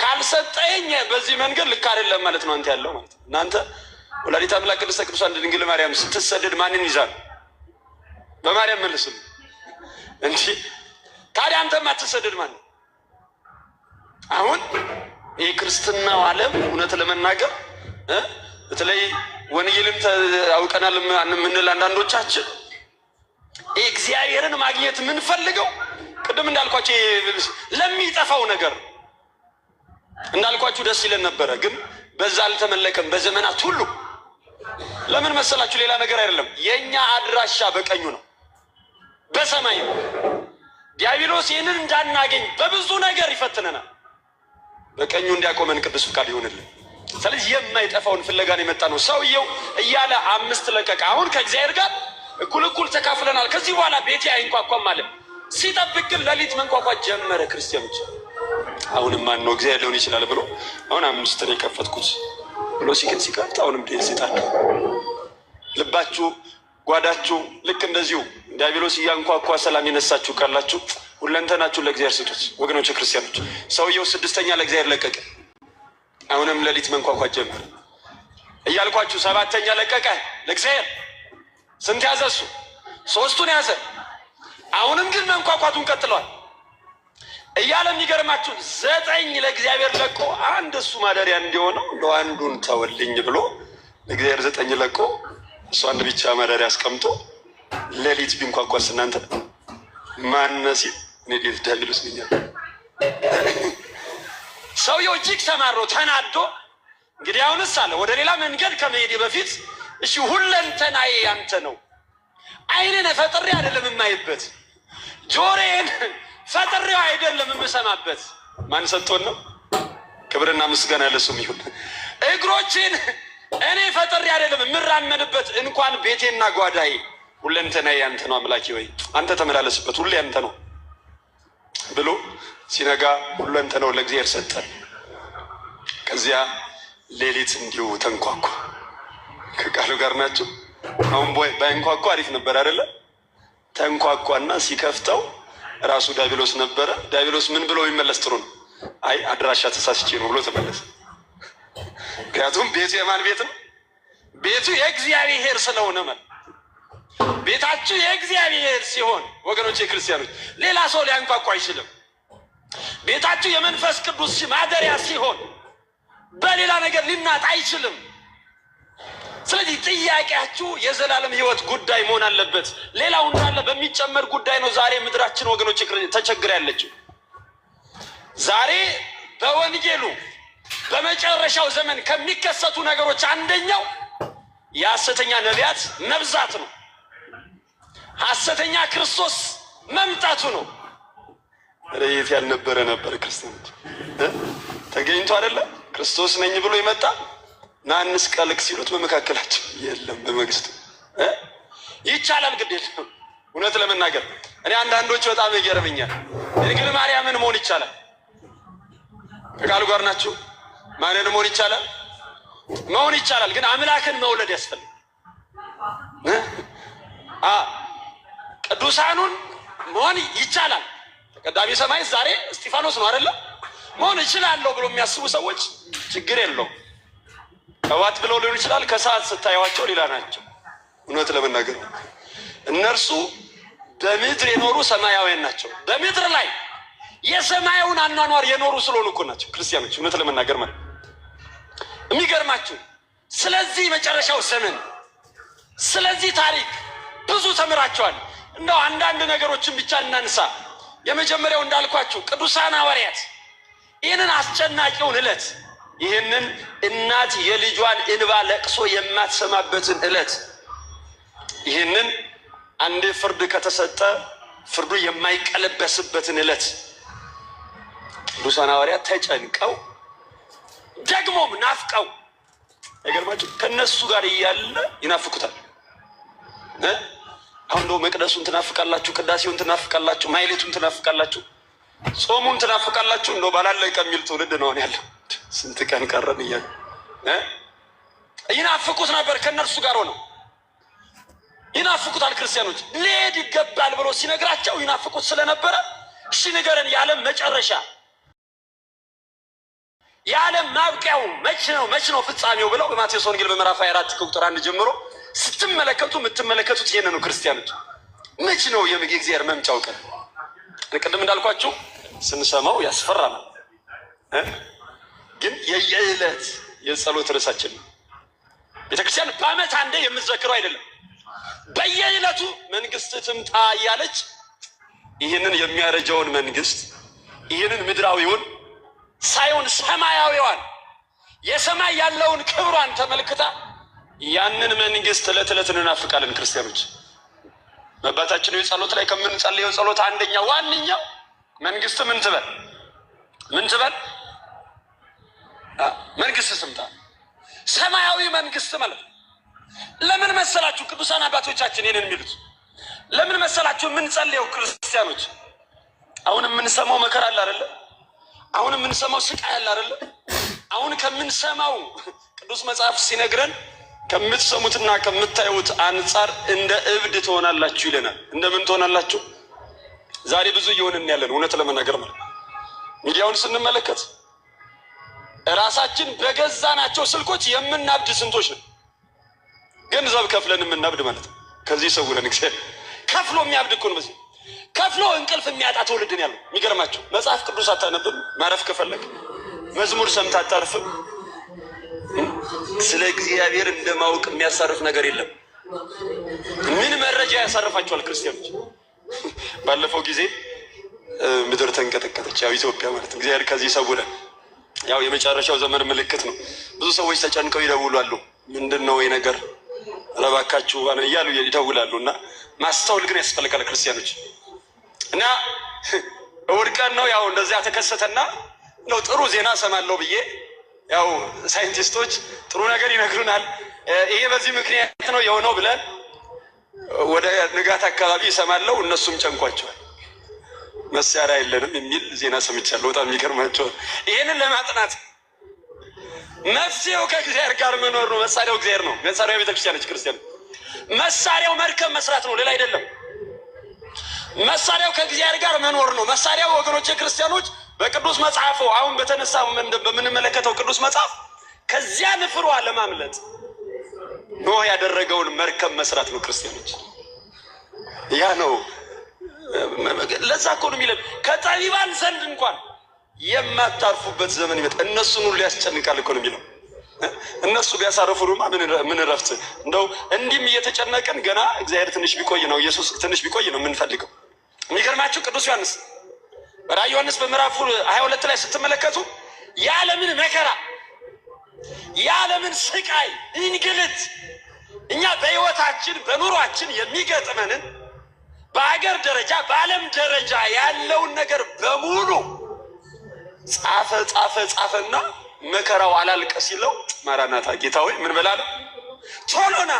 ካልሰጠኝ በዚህ መንገድ ልክ አይደለም ማለት ነው አንተ ያለው ማለት። እናንተ ወላዲተ አምላክ ቅድስተ ቅዱሳን ድንግል ማርያም ስትሰደድ ማንን ይዛል? በማርያም መልስም እንጂ ታዲያ አንተም አትሰደድ ማለት። አሁን ይህ ክርስትናው ዓለም እውነት ለመናገር በተለይ ወንጌልም አውቀናል የምንል አንዳንዶቻችን እግዚአብሔርን ማግኘት የምንፈልገው ቅድም እንዳልኳችሁ ለሚጠፋው ነገር እንዳልኳችሁ ደስ ይለን ነበረ፣ ግን በዛ አልተመለከም። በዘመናት ሁሉ ለምን መሰላችሁ? ሌላ ነገር አይደለም። የኛ አድራሻ በቀኙ ነው፣ በሰማይ ነው። ዲያብሎስ ይህንን እንዳናገኝ በብዙ ነገር ይፈትነናል። በቀኙ እንዲያቆመን ቅዱስ ፍቃድ ይሆንልን። ስለዚህ የማይጠፋውን ፍለጋን የመጣ ነው። ሰውየው እያለ 5 ለቀቀ። አሁን ከእግዚአብሔር ጋር እኩል ተካፍለናል። ከዚህ በኋላ ቤቴ አይንኳኳም ማለት ሲጠብቅ ግን ሌሊት መንኳኳት ጀመረ። ክርስቲያኖች አሁንም ማን ነው እግዚአብሔር ሊሆን ይችላል ብሎ አሁን 5 ነው የከፈትኩት ብሎ ሲከፍት አሁንም ሲጣል ልባችሁ ጓዳችሁ ልክ እንደዚሁ ዲያብሎስ እያንኳኳ ሰላም የነሳችሁ ካላችሁ ሁለንተናችሁ ለእግዚአብሔር ስጡት ወገኖች ክርስቲያኖች። ሰውየው 6ኛ ለእግዚአብሔር ለቀቀ። አሁንም ሌሊት መንኳኳት ጀመረ እያልኳችሁ 7ኛ ለቀቀ ለእግዚአብሔር። ስንት ያዘ እሱ? 3ቱን ያዘ። አሁንም ግን መንኳኳቱን ቀጥሏል እያለ የሚገርማችሁ 9 ለእግዚአብሔር ለቆ አንድ እሱ ማደሪያ እንዲሆነው እንደው አንዱን ተወልኝ ብሎ ለእግዚአብሔር 9 ለቆ እሱ አንድ ብቻ ማደሪያ አስቀምጦ ሌሊት ቢንኳኳስ እናንተ ማነሲ ኔዲት ዳብሎስ ነኛል። ሰውየው እጅግ ተማሮ ተናዶ እንግዲህ አሁንስ አለ ወደ ሌላ መንገድ ከመሄድ በፊት እሺ ሁለንተናዬ ያንተ ነው። ዓይኔን ፈጥሬ አይደለም የማይበት፣ ጆሮዬን ፈጥሬው አይደለም የምሰማበት። ማን ሰጥቶን ነው? ክብርና ምስጋና ለሱም ይሁን። እግሮችን እኔ ፈጥሬ አይደለም የምራመድበት፣ እንኳን ቤቴና ጓዳዬ ሁለንተናዬ ያንተ ነው። አምላኬ ወይ አንተ ተመላለስበት፣ ሁሌ ያንተ ነው ብሎ ሲነጋ ሁለንተናው ለእግዚአብሔር ሰጠ። ከዚያ ሌሊት እንዲሁ ተንኳኳ። ከቃሉ ጋር ናቸው። አሁን ባይንኳኳ አሪፍ ነበር አይደለ? ተንኳኳና ሲከፍተው ራሱ ዲያብሎስ ነበረ። ዲያብሎስ ምን ብሎ ይመለስ ጥሩ ነው? አይ አድራሻ ተሳስቼ ነው ብሎ ተመለሰ። ምክንያቱም ቤቱ የማን ቤት ነው? ቤቱ የእግዚአብሔር ስለሆነ ማለት ቤታችሁ የእግዚአብሔር ሲሆን ወገኖች ክርስቲያኖች ሌላ ሰው ሊያንኳኳ አይችልም። ቤታችሁ የመንፈስ ቅዱስ ማደሪያ ሲሆን በሌላ ነገር ሊናጥ አይችልም። ስለዚህ ጥያቄያችሁ የዘላለም ሕይወት ጉዳይ መሆን አለበት። ሌላው እንዳለ በሚጨመር ጉዳይ ነው ዛሬ ምድራችን ወገኖች ተቸግራ ያለችው። ዛሬ በወንጌሉ በመጨረሻው ዘመን ከሚከሰቱ ነገሮች አንደኛው የሐሰተኛ ነቢያት መብዛት ነው። ሐሰተኛ ክርስቶስ መምጣቱ ነው። ረየት ያልነበረ ነበር ክርስቲያኖች ተገኝቶ አይደለ? ክርስቶስ ነኝ ብሎ ይመጣ ናንስ ቀልቅ ሲሉት በመካከላቸው የለም። በመንግስቱ ይቻላል ግድ የለም። እውነት ለመናገር እኔ አንዳንዶች በጣም ይገርመኛል። ድንግል ማርያምን መሆን ይቻላል። ከቃሉ ጋር ናችሁ። ማንን መሆን ይቻላል? መሆን ይቻላል፣ ግን አምላክን መውለድ ያስፈልጋል። ቅዱሳኑን መሆን ይቻላል። ተቀዳሚ ሰማይ ዛሬ እስጢፋኖስ ነው አይደለ? መሆን ይችላለሁ ብሎ የሚያስቡ ሰዎች ችግር የለውም። ከዋት ብለው ሊሆን ይችላል። ከሰዓት ስታዩዋቸው ሌላ ናቸው። እውነት ለመናገር እነርሱ በምድር የኖሩ ሰማያውያን ናቸው። በምድር ላይ የሰማያውን አኗኗር የኖሩ ስለሆኑ እኮ ናቸው ክርስቲያኖች። እውነት ለመናገር ማለት የሚገርማችሁ ስለዚህ መጨረሻው ዘመን ስለዚህ ታሪክ ብዙ ተምራቸዋል። እንደው አንዳንድ ነገሮችን ብቻ እናንሳ። የመጀመሪያው እንዳልኳችሁ ቅዱሳን ሐዋርያት ይህንን አስጨናቂውን ዕለት ይህንን እናት የልጇን እንባ ለቅሶ የማትሰማበትን ዕለት ይህንን አንድ ፍርድ ከተሰጠ ፍርዱ የማይቀለበስበትን ዕለት ቅዱሳን ሐዋርያት ተጨንቀው ደግሞም ናፍቀው አይገርማችሁ ከነሱ ጋር እያለ ይናፍቁታል። አሁን እንደው መቅደሱን ትናፍቃላችሁ፣ ቅዳሴውን ትናፍቃላችሁ፣ ማይሌቱን ትናፍቃላችሁ፣ ጾሙን ትናፍቃላችሁ። እንደው ባላለቀ የሚል ትውልድ ነው ያለው። ስንት ቀን ቀረን እያሉ ይናፍቁት ነበር። ከነርሱ ጋር ሆነው ይናፍቁታል። ክርስቲያኖች ሊሄድ ይገባል ብሎ ሲነግራቸው ይናፍቁት ስለነበረ እሺ ንገረን፣ የዓለም መጨረሻ የዓለም ማብቂያው መች ነው ፍጻሜው ብለው በማቴዎስ ወንጌል በምዕራፍ 24 ከቁጥር 1 ጀምሮ ስትመለከቱ የምትመለከቱት ይሄን ነው። ክርስቲያኖች መች ነው የእግዚአብሔር መምጫው ቀን? ቅድም እንዳልኳችሁ ስንሰማው ያስፈራል፣ ግን የየዕለት የጸሎት ርዕሳችን ነው። ቤተክርስቲያን በዓመት አንዴ የምትዘክረው አይደለም። በየዕለቱ መንግስት ትምጣ እያለች ይህንን የሚያረጀውን መንግስት ይህንን ምድራዊውን ሳይሆን ሰማያዊዋን የሰማይ ያለውን ክብሯን ተመልክታ ያንን መንግስት ዕለት ዕለት እንናፍቃለን። ክርስቲያኖች በአባታችን ጸሎት ላይ ከምንጸልየው ጸሎት አንደኛው ዋንኛው መንግስት ምን ትበል መንግስት ትምጣ፣ ሰማያዊ መንግስት ማለት ለምን መሰላችሁ? ቅዱሳን አባቶቻችን ይሄንን የሚሉት ለምን መሰላችሁ? የምንጸልየው ክርስቲያኖች አሁን የምንሰማው መከራ አለ አይደለ? አሁን የምንሰማው ስቃይ አለ አይደለ? አሁን ከምንሰማው ቅዱስ መጽሐፍ ሲነግረን ከምትሰሙትና ከምታዩት አንጻር እንደ እብድ ትሆናላችሁ ይለናል። እንደምን ትሆናላችሁ? ዛሬ ብዙ እየሆንን ያለን እውነት ለመናገር ማለት ሚዲያውን ስንመለከት ራሳችን በገዛናቸው ስልኮች የምናብድ ስንቶች ነው። ገንዘብ ከፍለን የምናብድ ማለት ነው። ከዚህ ሰውረን እግዚአብሔር ከፍሎ የሚያብድ እኮ ነው። በዚህ ከፍሎ እንቅልፍ የሚያጣ ትውልድን ያለው የሚገርማቸው መጽሐፍ ቅዱስ አታነብም። ማረፍ ከፈለግ መዝሙር ሰምታ አታርፍም። ስለ እግዚአብሔር እንደማወቅ የሚያሳርፍ ነገር የለም። ምን መረጃ ያሳርፋቸዋል ክርስቲያኖች? ባለፈው ጊዜ ምድር ተንቀጠቀጠች። ያው ኢትዮጵያ ማለት እግዚአብሔር ከዚህ ሰውረን። ያው የመጨረሻው ዘመን ምልክት ነው። ብዙ ሰዎች ተጨንቀው ይደውላሉ። ምንድነው ይሄ ነገር ረባካችሁ እያሉ ይደውላሉ። እና ማስተዋል ግን ያስፈልጋል ክርስቲያኖች። እና እሑድ ቀን ነው ያው እንደዚያ ተከሰተና ነው ጥሩ ዜና ሰማለሁ ብዬ ያው ሳይንቲስቶች ጥሩ ነገር ይነግሩናል። ይሄ በዚህ ምክንያት ነው የሆነው ብለን ወደ ንጋት አካባቢ ይሰማለሁ። እነሱም ጨንቋቸዋል። መሳሪያ የለንም የሚል ዜና ሰምቻለሁ። በጣም የሚገርማቸው ይሄንን ለማጥናት መፍትሄው ከእግዚአብሔር ጋር መኖር ነው። መሳሪያው እግዚአብሔር ነው። መሳሪያው ቤተክርስቲያኖች ክርስቲያን መሳሪያው መርከብ መስራት ነው፣ ሌላ አይደለም። መሳሪያው ከእግዚአብሔር ጋር መኖር ነው። መሳሪያው ወገኖች ክርስቲያኖች በቅዱስ መጽሐፉ አሁን በተነሳው በምንመለከተው ቅዱስ መጽሐፍ ከዚያ ንፍሯ ለማምለጥ ኖህ ያደረገውን መርከብ መስራት ነው። ክርስቲያኖች ያ ነው። ለዛ እኮ ነው የሚለን ከጠቢባን ዘንድ እንኳን የማታርፉበት ዘመን ይመጣ። እነሱን ሁሉ ያስጨንቃል እኮ ነው የሚለው። እነሱ ቢያሳርፉንማ ምን ረፍት እንደው እንዲህም እየተጨነቀን ገና እግዚአብሔር ትንሽ ቢቆይ ነው ኢየሱስ ትንሽ ቢቆይ ነው የምንፈልገው። የሚገርማችሁ ቅዱስ ዮሐንስ በራዕየ ዮሐንስ በምዕራፍ 22 ላይ ስትመለከቱ የዓለምን መከራ የዓለምን ስቃይ እንግልት እኛ በሕይወታችን በኑሯችን የሚገጥመንን በሀገር ደረጃ በዓለም ደረጃ ያለውን ነገር በሙሉ ጻፈና መከራው አላልቀ ሲለው ማራናታ ጌታ ሆይ ምን በላለ ቶሎና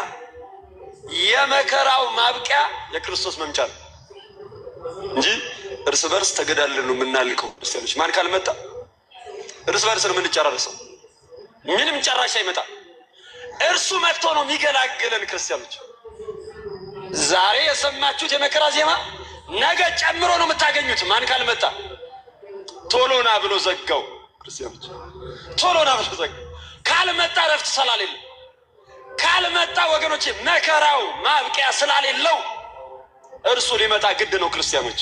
የመከራው ማብቂያ የክርስቶስ መምጫ ነው እንጂ እርስ በርስ ተገዳለን ነው የምናልቀው። ክርስቲያኖች ማን ካልመጣ እርስ በርስ ነው የምንጨራረሰው። ምንም ጨራሽ አይመጣ። እርሱ መጥቶ ነው የሚገላግለን። ክርስቲያኖች ዛሬ የሰማችሁት የመከራ ዜማ ነገ ጨምሮ ነው የምታገኙት። ማን ካልመጣ ቶሎና ብሎ ዘጋው። ክርስቲያኖች ቶሎና ብሎ ዘጋው። ካልመጣ ረፍት ስላሌለ ካልመጣ ወገኖቼ መከራው ማብቂያ ስላሌለው እርሱ ሊመጣ ግድ ነው። ክርስቲያኖች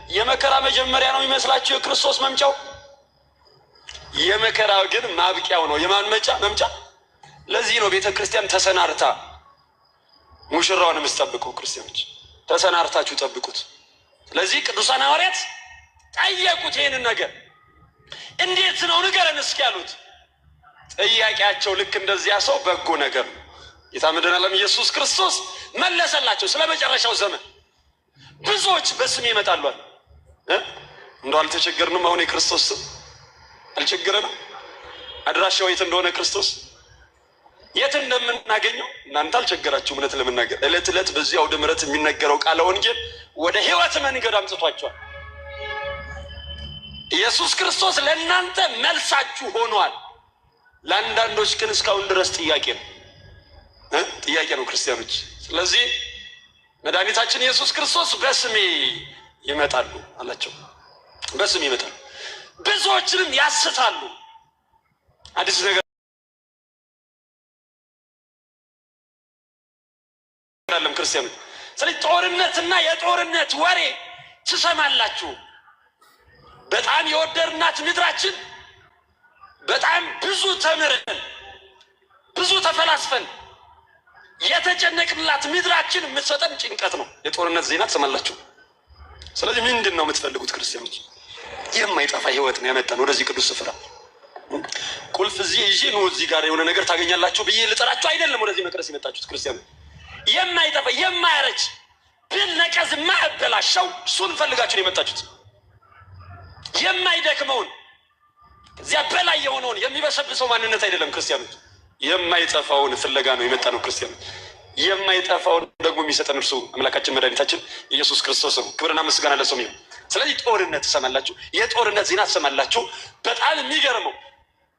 የመከራ መጀመሪያ ነው የሚመስላችሁ የክርስቶስ መምጫው። የመከራው ግን ማብቂያው ነው። የማን መምጫ? ለዚህ ነው ቤተ ክርስቲያን ተሰናርታ ሙሽራውን የምትጠብቀው። ክርስቲያኖች ተሰናርታችሁ ጠብቁት። ስለዚህ ቅዱሳን ሐዋርያት ጠየቁት ይህንን ነገር። እንዴት ነው ንገረን እስኪ ያሉት። ጥያቄያቸው ልክ እንደዚያ ሰው በጎ ነገር ነው። ጌታ መድኃኔዓለም ኢየሱስ ክርስቶስ መለሰላቸው። ስለ መጨረሻው ዘመን ብዙዎች በስሜ ይመጣሉ አለ። እንደው አልተቸገርንም? አሁን የክርስቶስ ስም አልቸገረንም? አድራሻው የት እንደሆነ ክርስቶስ የት እንደምናገኘው እናንተ አልቸገራችሁም። እውነት ለመናገር ዕለት ዕለት በዚህ አውደ ምሕረት የሚነገረው ቃለ ወንጌል ወደ ሕይወት መንገድ አምጥቷቸዋል። ኢየሱስ ክርስቶስ ለእናንተ መልሳችሁ ሆኗል። ለአንዳንዶች ግን እስካሁን ድረስ ጥያቄ ነው ክርስቲያኖች። ስለዚህ መድኃኒታችን ኢየሱስ ክርስቶስ በስሜ ይመጣሉ አላቸው። በስሜ ይመጣሉ፣ ብዙዎችንም ያስታሉ። አዲስ ነገር አይደለም ክርስቲያኖች። ስለዚህ ጦርነትና የጦርነት ወሬ ትሰማላችሁ። በጣም የወደድናት ምድራችን በጣም ብዙ ተምረን ብዙ ተፈላስፈን የተጨነቅላት ምድራችን የምትሰጠን ጭንቀት ነው። የጦርነት ዜና ትሰማላችሁ። ስለዚህ ምንድን ነው የምትፈልጉት ክርስቲያኖች? የማይጠፋ ህይወት ነው ያመጣን ወደዚህ ቅዱስ ስፍራ። ቁልፍ እዚህ ይዤ ነው እዚህ ጋር የሆነ ነገር ታገኛላችሁ ብዬ ልጠራችሁ አይደለም ወደዚህ መቅደስ የመጣችሁት ክርስቲያኖች። የማይጠፋ የማያረጅ ብል ነቀዝ የማያበላሸው እሱን ፈልጋችሁ ነው የመጣችሁት። የማይደክመውን እዚያ በላይ የሆነውን የሚበሰብሰው ማንነት አይደለም ክርስቲያኖች። የማይጠፋውን ፍለጋ ነው የመጣ ነው ክርስቲያኖች። የማይጠፋውን ደግሞ የሚሰጠን እርሱ አምላካችን መድኃኒታችን ኢየሱስ ክርስቶስ ነው። ክብርና ምስጋና ለስሙ ይሁን። ስለዚህ ጦርነት ትሰማላችሁ፣ የጦርነት ዜና ትሰማላችሁ። በጣም የሚገርመው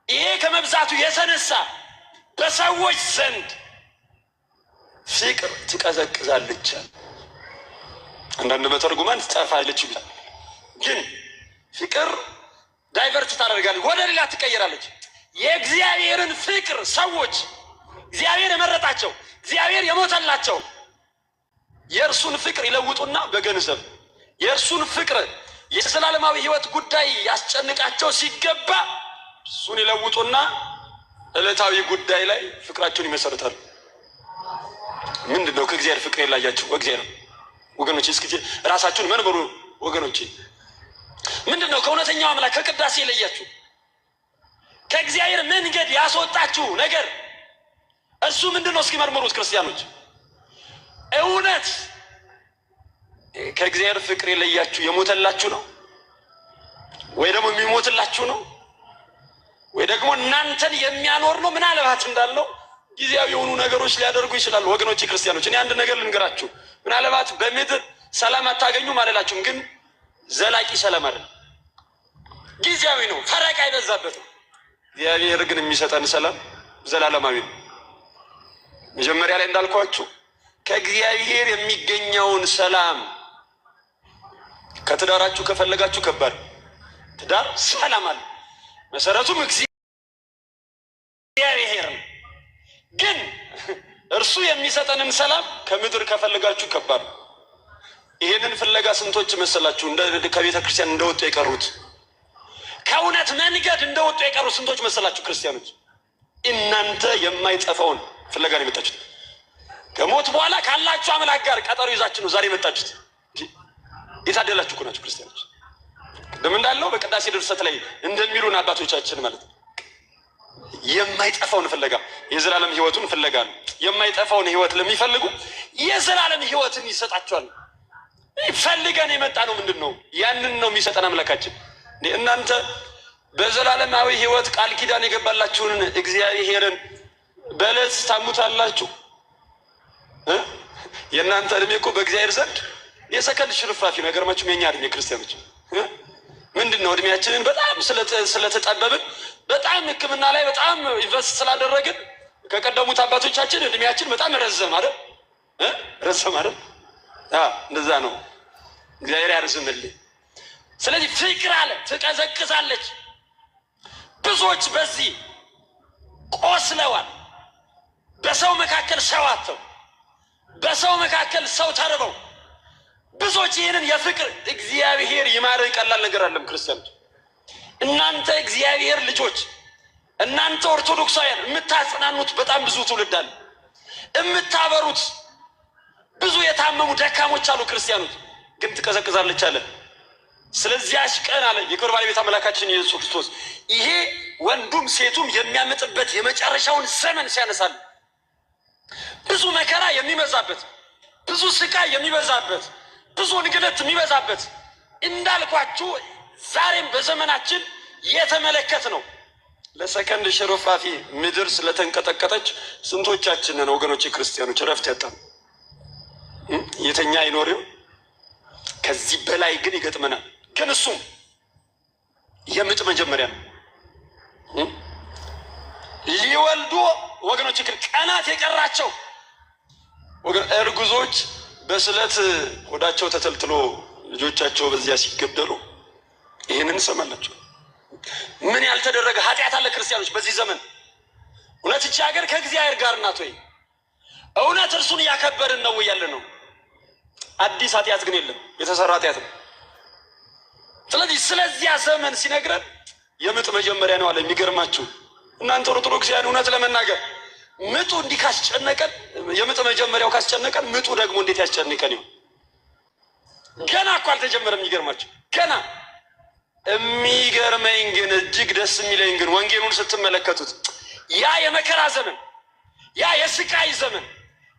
ይሄ ከመብዛቱ የተነሳ በሰዎች ዘንድ ፍቅር ትቀዘቅዛለች። አንዳንድ መተርጉማን ትጠፋለች ይላል። ግን ፍቅር ዳይቨርት ታደርጋለች፣ ወደ ሌላ ትቀየራለች። የእግዚአብሔርን ፍቅር ሰዎች እግዚአብሔር የመረጣቸው እግዚአብሔር የሞተላቸው የእርሱን ፍቅር ይለውጡና በገንዘብ የእርሱን ፍቅር የዘላለማዊ ሕይወት ጉዳይ ያስጨንቃቸው ሲገባ እሱን ይለውጡና ዕለታዊ ጉዳይ ላይ ፍቅራቸውን ይመሰርታሉ። ምንድን ነው ከእግዚአብሔር ፍቅር የላያቸው? እግዚአብሔር ወገኖቼ፣ እስኪ ራሳችሁን መርምሩ ወገኖቼ። ምንድን ነው ከእውነተኛው አምላክ ከቅዳሴ የለያችሁ? ከእግዚአብሔር መንገድ ያስወጣችሁ ነገር እሱ ምንድን ነው? እስኪ መርምሩት ክርስቲያኖች። እውነት ከእግዚአብሔር ፍቅር የለያችሁ የሞተላችሁ ነው ወይ ደግሞ የሚሞትላችሁ ነው ወይ ደግሞ እናንተን የሚያኖር ነው? ምናልባት እንዳለው ጊዜያዊ የሆኑ ነገሮች ሊያደርጉ ይችላሉ ወገኖቼ ክርስቲያኖች። እኔ አንድ ነገር ልንገራችሁ። ምናልባት በምድር ሰላም አታገኙም አልላችሁም፣ ግን ዘላቂ ሰላም አይደለም፣ ጊዜያዊ ነው፣ ፈረቃ አይበዛበትም። እግዚአብሔር ግን የሚሰጠን ሰላም ዘላለማዊ ነው። መጀመሪያ ላይ እንዳልኳችሁ ከእግዚአብሔር የሚገኘውን ሰላም ከትዳራችሁ ከፈለጋችሁ ከባድ ትዳር ሰላም አለ፣ መሰረቱም እግዚአብሔር ነው። ግን እርሱ የሚሰጠንን ሰላም ከምድር ከፈለጋችሁ ከባድ ነው። ይሄንን ፍለጋ ስንቶች መሰላችሁ ከቤተ ክርስቲያን እንደወጡ የቀሩት? ከእውነት መንገድ እንደወጡ የቀሩት ስንቶች መሰላችሁ ክርስቲያኖች? እናንተ የማይጠፋውን ፍለጋ ነው የመጣችሁት። ከሞት በኋላ ካላችሁ አምላክ ጋር ቀጠሮ ይዛችሁ ነው ዛሬ የመጣችሁት። የታደላችሁ እኮ ናችሁ ክርስቲያኖች። ቅድም እንዳለው በቅዳሴ ድርሰት ላይ እንደሚሉን አባቶቻችን ማለት ነው የማይጠፋውን ፍለጋ የዘላለም ሕይወቱን ፍለጋ ነው። የማይጠፋውን ሕይወት ለሚፈልጉ የዘላለም ሕይወትን ይሰጣቸዋል። ፈልገን የመጣ ነው ምንድን ነው? ያንን ነው የሚሰጠን አምላካችን። እናንተ በዘላለማዊ ሕይወት ቃል ኪዳን የገባላችሁን እግዚአብሔርን በዕለት ታሙታላችሁ። የእናንተ እድሜ እኮ በእግዚአብሔር ዘንድ የሰከንድ ሽርፍራፊ ነው። ገርማችሁ የኛ እድሜ ክርስቲያኖች ምንድን ነው? እድሜያችንን በጣም ስለተጠበብን በጣም ሕክምና ላይ በጣም ኢንቨስት ስላደረግን ከቀደሙት አባቶቻችን እድሜያችን በጣም ረዘም አይደል? ረዘም አይደል? እንደዛ ነው። እግዚአብሔር ያርዝምልኝ። ስለዚህ ፍቅር አለ ትቀዘቅዛለች። ብዙዎች በዚህ ቆስለዋል። በሰው መካከል ሰው አጥተው፣ በሰው መካከል ሰው ተርበው ብዙዎች ይህንን የፍቅር እግዚአብሔር ይማረን ቀላል ነገር አለም ክርስቲያኖች። እናንተ እግዚአብሔር ልጆች፣ እናንተ ኦርቶዶክሳውያን የምታጽናኑት በጣም ብዙ ትውልድ አለ። የምታበሩት ብዙ የታመሙ ደካሞች አሉ ክርስቲያኖች። ግን ትቀዘቅዛለች አለ። ስለዚያች ቀን አለ የክብር ባለቤት አምላካችን ኢየሱስ ክርስቶስ ይሄ ወንዱም ሴቱም የሚያምጥበት የመጨረሻውን ዘመን ሲያነሳል ብዙ መከራ የሚበዛበት፣ ብዙ ስቃይ የሚበዛበት፣ ብዙ እንግልት የሚበዛበት እንዳልኳችሁ ዛሬም በዘመናችን የተመለከት ነው። ለሰከንድ ሽርፍራፊ ምድር ስለተንቀጠቀጠች ስንቶቻችንን ወገኖች ክርስቲያኖች ረፍት ያጣን የተኛ አይኖርም። ከዚህ በላይ ግን ይገጥመናል። ግን እሱም የምጥ መጀመሪያ ነው። ሊወልዱ ወገኖች ቀናት የቀራቸው እርጉዞች በስለት ሆዳቸው ተተልትሎ ልጆቻቸው በዚያ ሲገደሉ ይህንን እንሰማላቸው። ምን ያልተደረገ ኃጢአት አለ ክርስቲያኖች በዚህ ዘመን? እውነት እቺ ሀገር ከእግዚአብሔር ጋር ናት ወይ? እውነት እርሱን እያከበርን ነው ያለ ነው? አዲስ ኃጢአት ግን የለም፣ የተሰራ ኃጢአት ነው። ስለዚህ ስለዚያ ዘመን ሲነግረን የምጥ መጀመሪያ ነው አለ። የሚገርማችሁ እናንተ ኦርቶዶክሳውያን እውነት ለመናገር ምጡ እንዲህ ካስጨነቀን፣ የምጥ መጀመሪያው ካስጨነቀን ምጡ ደግሞ እንዴት ያስጨንቀን ይሆን? ገና እኮ አልተጀመረም። የሚገርማችሁ ገና የሚገርመኝ ግን እጅግ ደስ የሚለኝ ግን ወንጌሉን ስትመለከቱት ያ የመከራ ዘመን፣ ያ የስቃይ ዘመን፣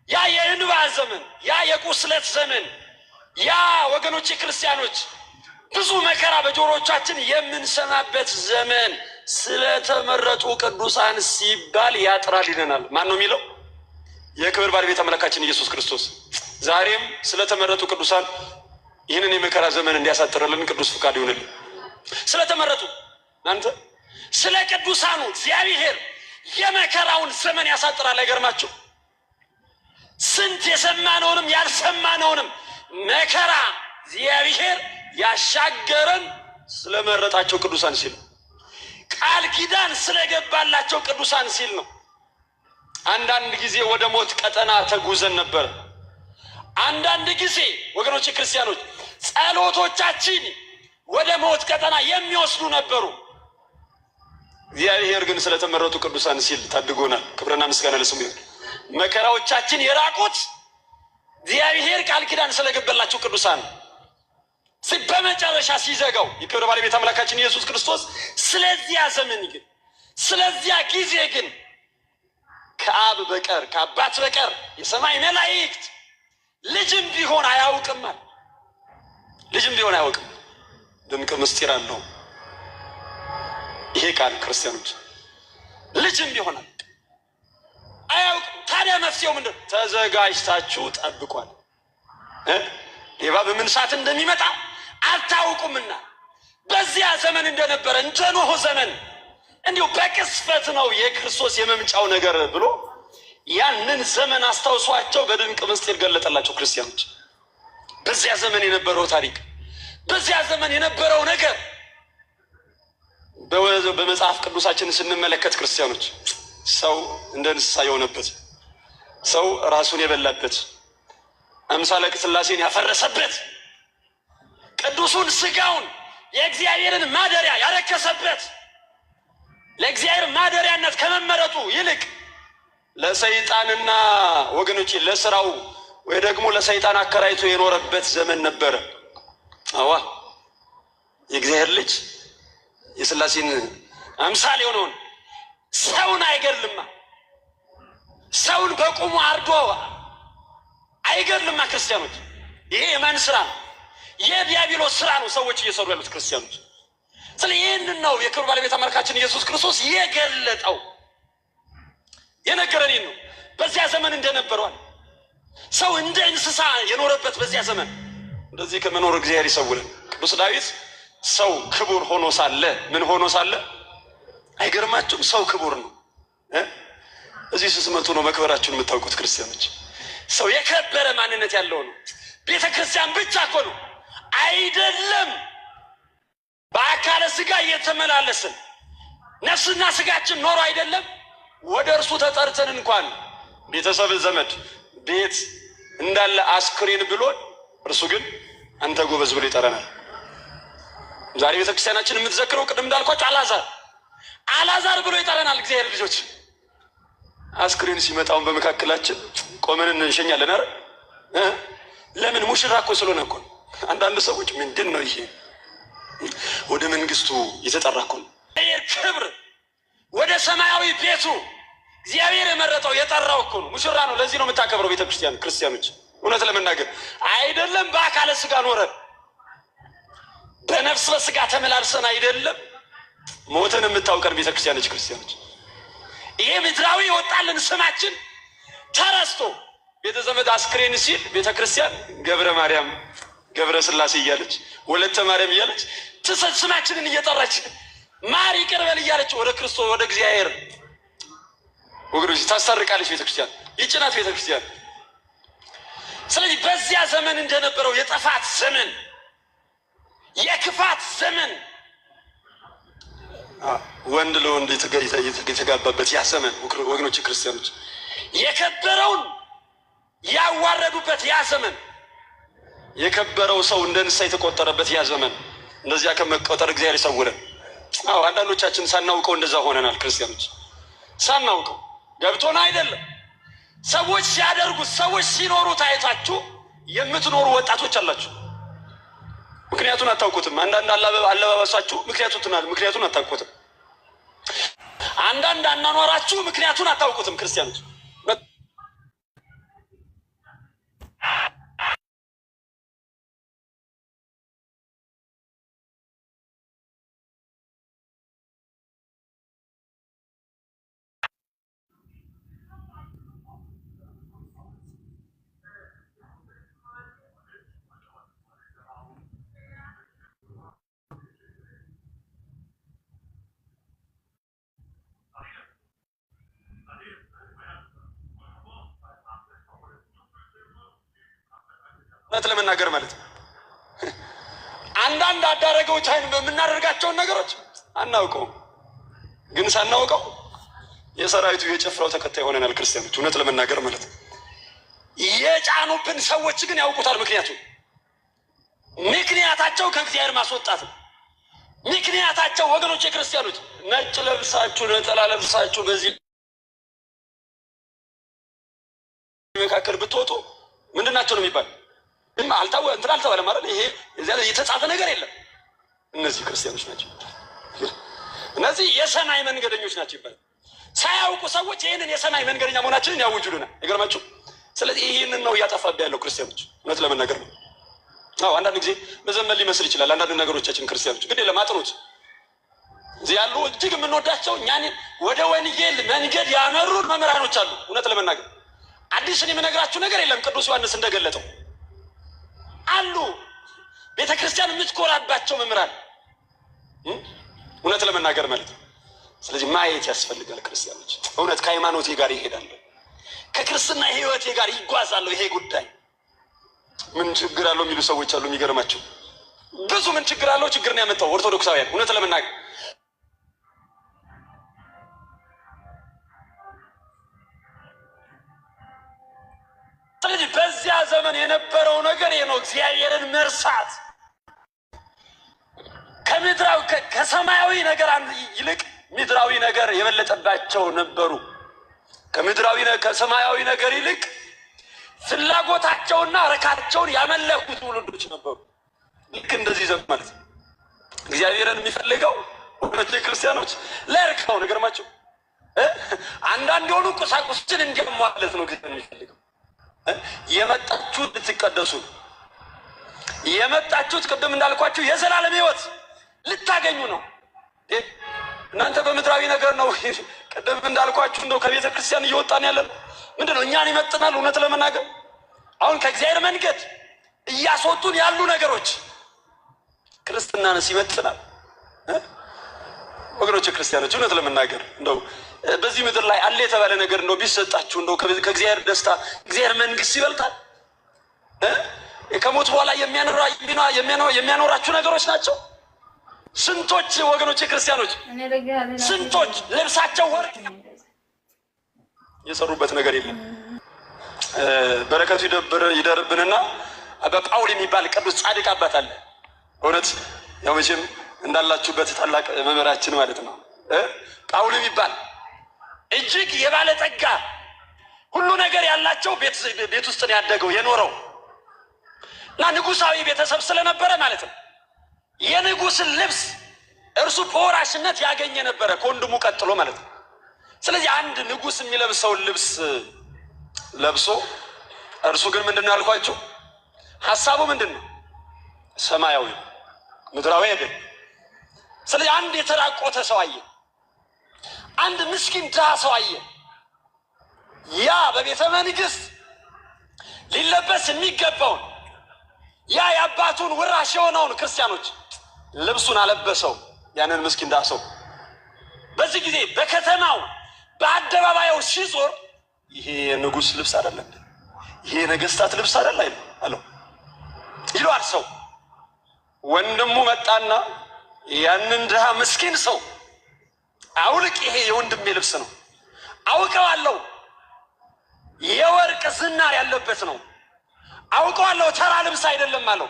ያ የእንባ ዘመን፣ ያ የቁስለት ዘመን፣ ያ ወገኖቼ ክርስቲያኖች ብዙ መከራ በጆሮቻችን የምንሰማበት ዘመን ስለተመረጡ ቅዱሳን ሲባል ያጥራል ይለናል። ማን ነው የሚለው? የክብር ባለቤት አምላካችን ኢየሱስ ክርስቶስ። ዛሬም ስለተመረጡ ቅዱሳን ይህንን የመከራ ዘመን እንዲያሳጥርልን ቅዱስ ፍቃድ ይሁንልን። ስለተመረጡ እናንተ ስለ ቅዱሳኑ እግዚአብሔር የመከራውን ዘመን ያሳጥራል። አይገርማችሁ? ስንት የሰማነውንም ያልሰማነውንም መከራ እግዚአብሔር ያሻገረን ስለመረጣቸው ቅዱሳን ሲል፣ ቃል ኪዳን ስለገባላቸው ቅዱሳን ሲል ነው። አንዳንድ ጊዜ ወደ ሞት ቀጠና ተጉዘን ነበር። አንዳንድ ጊዜ ወገኖች ክርስቲያኖች ጸሎቶቻችን ወደ ሞት ቀጠና የሚወስዱ ነበሩ። እግዚአብሔር ግን ስለተመረጡ ቅዱሳን ሲል ታድጎናል። ክብርና ምስጋና ለስሙ ይሁን። መከራዎቻችን የራቁት እግዚአብሔር ቃል ኪዳን ስለገባላቸው ቅዱሳን በመጨረሻ ሲዘጋው የክብር ባለቤት አምላካችን ኢየሱስ ክርስቶስ ስለዚያ ዘመን ግን ስለዚያ ጊዜ ግን ከአብ በቀር ከአባት በቀር የሰማይ መላእክት ልጅም ቢሆን አያውቅም። ልጅም ቢሆን አያውቅም። ድንቅ ምስጢር አለው ይሄ ቃል ክርስቲያኖች። ልጅም ቢሆን አያውቅም። ታዲያ መፍትሄው ምንድን? ተዘጋጅታችሁ ጠብቋል። ሌባ በምን ሰዓት እንደሚመጣ አታውቁምና በዚያ ዘመን እንደነበረ እንደ ኖህ ዘመን እንዲሁ በቅስፈት ነው የክርስቶስ የመምጫው ነገር ብሎ ያንን ዘመን አስታውሷቸው በድንቅ ምስጢር ገለጠላቸው ክርስቲያኖች። በዚያ ዘመን የነበረው ታሪክ፣ በዚያ ዘመን የነበረው ነገር በመጽሐፍ ቅዱሳችን ስንመለከት ክርስቲያኖች ሰው እንደ እንስሳ የሆነበት፣ ሰው ራሱን የበላበት፣ አምሳለ ሥላሴን ያፈረሰበት፣ ቅዱሱን ስጋውን የእግዚአብሔርን ማደሪያ ያረከሰበት፣ ለእግዚአብሔር ማደሪያነት ከመመረጡ ይልቅ ለሰይጣንና ወገኖች ለስራው ወይ ደግሞ ለሰይጣን አከራይቶ የኖረበት ዘመን ነበረ። አዋ የእግዚአብሔር ልጅ የሥላሴን አምሳል የሆነውን ሰውን አይገድልማ፣ ሰውን በቁሙ አርዶ አይገድልማ። ክርስቲያኖች ይሄ የማን ስራ ነው? የዲያብሎስ ስራ ነው ሰዎች እየሰሩ ያሉት ክርስቲያኖች። ስለ ይህንን ነው የክብር ባለቤት አምላካችን ኢየሱስ ክርስቶስ የገለጠው፣ የነገረን ነው። በዚያ ዘመን እንደነበረዋል ሰው እንደ እንስሳ የኖረበት በዚያ ዘመን እንደዚህ ከመኖር እግዚአብሔር ይሰውርን። ቅዱስ ዳዊት ሰው ክቡር ሆኖ ሳለ ምን ሆኖ ሳለ? አይገርማችሁም? ሰው ክቡር ነው። እዚህ ስትመጡ ነው መክበራችሁን የምታውቁት ክርስቲያኖች። ሰው የከበረ ማንነት ያለው ነው። ቤተ ክርስቲያን ብቻ እኮ ነው አይደለም። በአካለ ስጋ እየተመላለስን ነፍስና ስጋችን ኖሮ አይደለም ወደ እርሱ ተጠርተን እንኳን ቤተሰብ ዘመድ ቤት እንዳለ አስክሬን ብሎን እርሱ ግን አንተ ጎበዝ ብሎ ይጠራናል። ዛሬ ቤተክርስቲያናችን የምትዘክረው ቅድም እንዳልኳቸው አልዓዛር ብሎ ይጠራናል። እግዚአብሔር ልጆች አስክሬን ሲመጣውን በመካከላችን ቆመን እንሸኛለን። አረ ለምን? ሙሽራ እኮ ስለሆነ እኮ። አንዳንድ ሰዎች ምንድን ነው ይሄ ወደ መንግስቱ የተጠራኩ ክብር ወደ ሰማያዊ ቤቱ እግዚአብሔር የመረጠው የጠራው እኮ ነው። ሙሽራ ነው። ለዚህ ነው የምታከብረው ቤተክርስቲያን። ክርስቲያኖች እውነት ለመናገር አይደለም በአካለ ስጋ ኖረን በነፍስ በስጋ ተመላልሰን አይደለም ሞተን የምታውቀን ቤተክርስቲያኖች ክርስቲያኖች ይሄ ምድራዊ የወጣልን ስማችን ተረስቶ ቤተዘመድ አስክሬን ሲል ቤተክርስቲያን ገብረ ማርያም ገብረ ስላሴ እያለች ወለተ ማርያም እያለች ስማችንን እየጠራች ማር ይቅር በል እያለች ወደ ክርስቶስ ወደ እግዚአብሔር ወገኖች ታስታርቃለች ቤተክርስቲያን። ይህች ናት ቤተክርስቲያን። ስለዚህ በዚያ ዘመን እንደነበረው የጥፋት ዘመን የክፋት ዘመን ወንድ ለወንድ የተጋባበት ያ ዘመን ወገኖች ክርስቲያኖች የከበረውን ያዋረዱበት ያ ዘመን የከበረው ሰው እንደ እንስሳ የተቆጠረበት ያ ዘመን እንደዚያ ከመቆጠር እግዚአብሔር ይሰውረን። አንዳንዶቻችን ሳናውቀው እንደዛ ሆነናል ክርስቲያኖች። ሳናውቀው ገብቶን አይደለም ሰዎች ሲያደርጉት ሰዎች ሲኖሩ ታይታችሁ የምትኖሩ ወጣቶች አላችሁ። ምክንያቱን አታውቁትም። አንዳንድ አለባበሳችሁ ምክንያቱን አታውቁትም። አንዳንድ አናኗራችሁ ምክንያቱን አታውቁትም ክርስቲያኖች። ለመናገር ማለት ነው አንዳንድ አዳረገዎች አይን በመናደርጋቸው ነገሮች አናውቀውም፣ ግን ሳናውቀው የሰራዊቱ የጭፍራው ተከታይ ሆነናል ክርስቲያኖች። እውነት ለመናገር ማለት ነው የጫኑብን ሰዎች ግን ያውቁታል። ምክንያታቸው ከእግዚአብሔር ማስወጣት ነው። ምክንያታቸው ወገኖች የክርስቲያኖች ነጭ ለብሳችሁ ነጠላ ለብሳችሁ በዚህ መካከል ብትወጡ ምንድናቸው ነው የሚባል አልተባለም ማለት ይሄ የተጻፈ ነገር የለም። እነዚህ ክርስቲያኖች ናቸው፣ እነዚህ የሰማይ መንገደኞች ናቸው ይባላል። ሳያውቁ ሰዎች ይህንን የሰማይ መንገደኛ መሆናችንን ያውጁልናል። አይገርማችሁም? ስለዚህ ይህንን ነው እያጠፋብን ያለው ክርስቲያኖች። እውነት ለመናገር ነው። አንዳንድ ጊዜ በዘመን ሊመስል ይችላል። አንዳንድ ነገሮቻችን ክርስቲያኖች ግን ለማጥኖት እዚህ ያሉ እጅግ የምንወዳቸው እኛን ወደ ወንጌል መንገድ ያመሩን መምህራኖች አሉ። እውነት ለመናገር አዲስን የምነግራችሁ ነገር የለም። ቅዱስ ዮሐንስ እንደገለጠው አሉ ቤተ ክርስቲያን የምትኮራባቸው መምህራን። እውነት ለመናገር ማለት ነው። ስለዚህ ማየት ያስፈልጋል ክርስቲያኖች። እውነት ከሃይማኖቴ ጋር ይሄዳል፣ ከክርስትና ህይወቴ ጋር ይጓዛል። ይሄ ጉዳይ ምን ችግር አለው የሚሉ ሰዎች አሉ። የሚገርማቸው ብዙ ምን ችግር አለው ችግር ነው ያመጣው ኦርቶዶክሳውያን። እውነት ለመናገር ስለዚህ በዚያ ዘመን የነበረው ነገር ነው እግዚአብሔርን መርሳት። ከምድራዊ ከሰማያዊ ነገር ይልቅ ምድራዊ ነገር የበለጠባቸው ነበሩ። ከሰማያዊ ነገር ይልቅ ፍላጎታቸውና ረካቸውን ያመለኩ ትውልዶች ነበሩ። ልክ እንደዚህ ዘመን ማለት ነው። እግዚአብሔርን የሚፈልገው ወገኖች ክርስቲያኖች ለእርካው ነገር ማቸው አንዳንድ የሆኑ ቁሳቁሶችን እንዲያሟለት ነው እግዚአብሔር የሚፈልገው። የመጣችሁት ልትቀደሱ፣ የመጣችሁት ቅድም እንዳልኳችሁ የዘላለም ሕይወት ልታገኙ ነው። እናንተ በምድራዊ ነገር ነው ቅድም እንዳልኳችሁ እንደው ከቤተ ክርስቲያን እየወጣን ያለን ምንድነው? እኛን ይመጥናል። እውነት ለመናገር አሁን ከእግዚአብሔር መንገድ እያስወጡን ያሉ ነገሮች ክርስትናንስ ይመጥናል? ወገኖች ክርስቲያኖች እውነት ለመናገር እንደው በዚህ ምድር ላይ አለ የተባለ ነገር እንደው ቢሰጣችሁ እንደው ከእግዚአብሔር ደስታ እግዚአብሔር መንግስት ይበልጣል? ከሞት በኋላ የሚያኖራችሁ ነገሮች ናቸው። ስንቶች ወገኖች ክርስቲያኖች ስንቶች ልብሳቸው ወርቅ የሰሩበት ነገር የለም። በረከቱ ይደርብንና አባ ጳውሊ የሚባል ቅዱስ ጻድቅ አባት አለ። እውነት ያው መቼም እንዳላችሁበት ታላቅ መምህራችን ማለት ነው። ጳውሊ የሚባል እጅግ የባለጠጋ ሁሉ ነገር ያላቸው ቤት ውስጥ ነው ያደገው የኖረው እና ንጉሳዊ ቤተሰብ ስለነበረ ማለት ነው የንጉሥን ልብስ እርሱ በወራሽነት ያገኘ ነበረ ከወንድሙ ቀጥሎ ማለት ነው። ስለዚህ አንድ ንጉሥ የሚለብሰውን ልብስ ለብሶ እርሱ ግን ምንድነው ያልኳችሁ? ሐሳቡ ምንድነው? ሰማያዊ ምድራዊ አይደለም። ስለዚህ አንድ የተራቆተ ሰው አየ፣ አንድ ምስኪን ድሃ ሰው አየ። ያ በቤተ መንግስት ሊለበስ የሚገባውን ያ የአባቱን ወራሽ የሆነውን ክርስቲያኖች ልብሱን አለበሰው ያንን ምስኪን ድሃ ሰው። በዚህ ጊዜ በከተማው በአደባባዩ ሲዞር ይሄ የንጉሥ ልብስ አይደለም፣ ይሄ የነገስታት ልብስ አይደለም አለው ይሏል ሰው። ወንድሙ መጣና ያንን ድሃ ምስኪን ሰው አውልቅ፣ ይሄ የወንድሜ ልብስ ነው፣ አውቀዋለሁ፣ የወርቅ ዝናር ያለበት ነው፣ አውቀዋለሁ፣ ተራ ልብስ አይደለም አለው።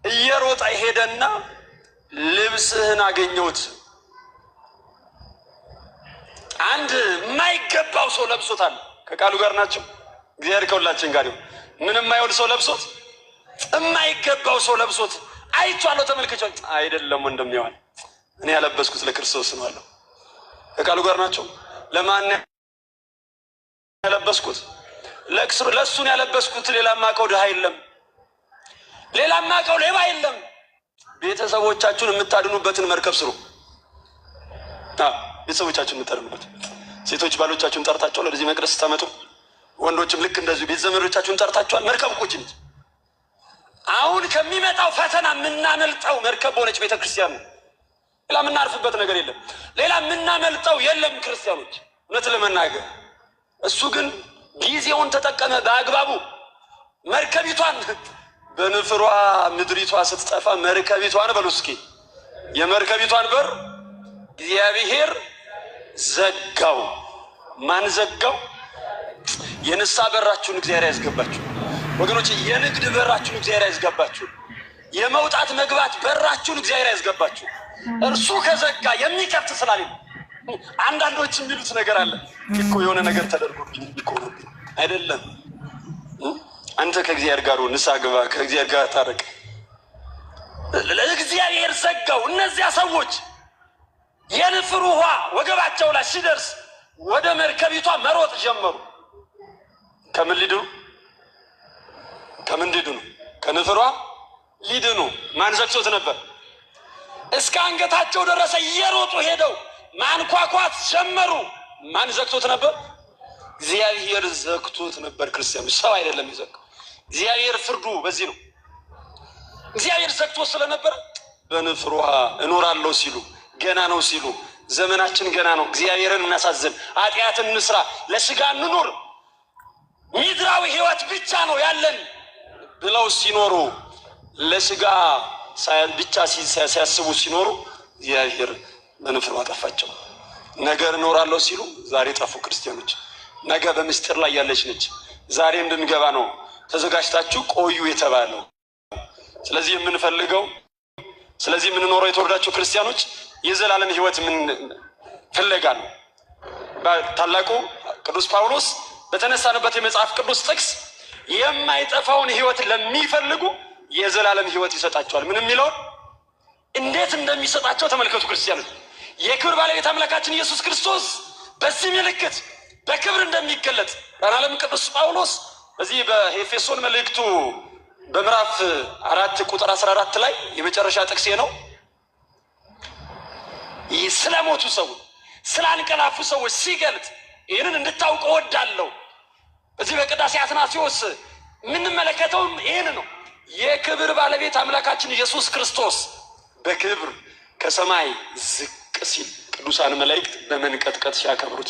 እየሮጠ ሄደና ልብስህን አገኘሁት። አንድ የማይገባው ሰው ለብሶታል። ከቃሉ ጋር ናቸው። እግዚአብሔር ከሁላችን ጋር ይሁን። ምንም የማይሆን ሰው ለብሶት፣ የማይገባው ሰው ለብሶት አይቻለሁ፣ ተመልክቻለሁ። አይደለም ወንድሜዋል፣ እኔ ያለበስኩት ለክርስቶስ ነው አለው። ከቃሉ ጋር ናቸው። ለማን ያለበስኩት? ለእሱን ያለበስኩት። ሌላ ማቀው ድሃ የለም፣ ሌላ ማቀው ሌባ የለም። ቤተሰቦቻችሁን የምታድኑበትን መርከብ ስሩ። ቤተሰቦቻችሁን የምታድኑበት። ሴቶች ባሎቻችሁን ጠርታችኋል ወደዚህ መቅደስ ስታመጡ፣ ወንዶችም ልክ እንደዚሁ ቤተ ዘመዶቻችሁን ጠርታችኋል። መርከብ እኮ ነች። አሁን ከሚመጣው ፈተና የምናመልጠው መርከብ ሆነች ቤተክርስቲያን ነው። ሌላ የምናርፍበት ነገር የለም፣ ሌላ የምናመልጠው የለም ክርስቲያኖች። እውነት ለመናገር እሱ ግን ጊዜውን ተጠቀመ በአግባቡ። መርከቢቷን በንፍሯ ምድሪቷ ስትጠፋ መርከቢቷን በሉ እስኪ፣ የመርከቢቷን በር እግዚአብሔር ዘጋው። ማን ዘጋው? የንስሐ በራችሁን እግዚአብሔር ያስገባችሁ ወገኖች፣ የንግድ በራችሁን እግዚአብሔር ያስገባችሁ፣ የመውጣት መግባት በራችሁን እግዚአብሔር ያስገባችሁ። እርሱ ከዘጋ የሚከፍት ስላለ አንዳንዶች የሚሉት ነገር አለ እኮ፣ የሆነ ነገር ተደርጎብኝ እኮ ነው። አይደለም፣ አንተ ከእግዚአብሔር ጋር ንስሐ ግባ፣ ከእግዚአብሔር ጋር ታረቅ። ለእግዚአብሔር ዘጋው። እነዚያ ሰዎች የንፍር ውሃ ወገባቸው ላይ ሲደርስ ወደ መርከቢቷ መሮጥ ጀመሩ። ከምን ሊድኑ? ከምን ሊድኑ? ከንፍሯ ሊድኑ። ማን ዘግቶት ነበር? እስከ አንገታቸው ደረሰ። እየሮጡ ሄደው ማንኳኳት ጀመሩ። ማን ዘግቶት ነበር? እግዚአብሔር ዘግቶት ነበር። ክርስቲያኖች፣ ሰው አይደለም ይዘጋው። እግዚአብሔር ፍርዱ በዚህ ነው። እግዚአብሔር ዘግቶት ስለነበረ በንፍር ውሃ እኖራለሁ ሲሉ፣ ገና ነው ሲሉ፣ ዘመናችን ገና ነው፣ እግዚአብሔርን እናሳዝን፣ ኃጢአትን እንስራ፣ ለስጋ እንኑር፣ ምድራዊ ህይወት ብቻ ነው ያለን ብለው ሲኖሩ፣ ለስጋ ብቻ ሲያስቡ ሲኖሩ እግዚአብሔር በንፍር ውሃ ጠፋቸው። ነገ እኖራለሁ ሲሉ ዛሬ ጠፉ ክርስቲያኖች። ነገ በምስጢር ላይ ያለች ነች። ዛሬ እንድንገባ ነው ተዘጋጅታችሁ ቆዩ የተባለው። ስለዚህ የምንፈልገው፣ ስለዚህ የምንኖረው የተወደዳችሁ ክርስቲያኖች የዘላለም ህይወት ምን ፍለጋ ነው። ታላቁ ቅዱስ ጳውሎስ በተነሳንበት የመጽሐፍ ቅዱስ ጥቅስ የማይጠፋውን ህይወት ለሚፈልጉ የዘላለም ህይወት ይሰጣቸዋል። ምን የሚለውን እንዴት እንደሚሰጣቸው ተመልከቱ ክርስቲያኖች። የክብር ባለቤት አምላካችን ኢየሱስ ክርስቶስ በዚህ ምልክት በክብር እንደሚገለጥ ለዓለም ቅዱስ ጳውሎስ በዚህ በኤፌሶን መልእክቱ በምዕራፍ 4 ቁጥር 14 ላይ የመጨረሻ ጥቅሴ ነው። ይህ ስለሞቱ ሰዎች፣ ስላንቀላፉ ሰዎች ሲገልጥ ይህንን እንድታውቁ እወዳለሁ። በዚህ በቅዳሴ አትናቴዎስ የምንመለከተውም ይህን ነው። የክብር ባለቤት አምላካችን ኢየሱስ ክርስቶስ በክብር ከሰማይ ዝቅ ሲል ቅዱሳን መላእክት በመንቀጥቀጥ ሲያከብሩት፣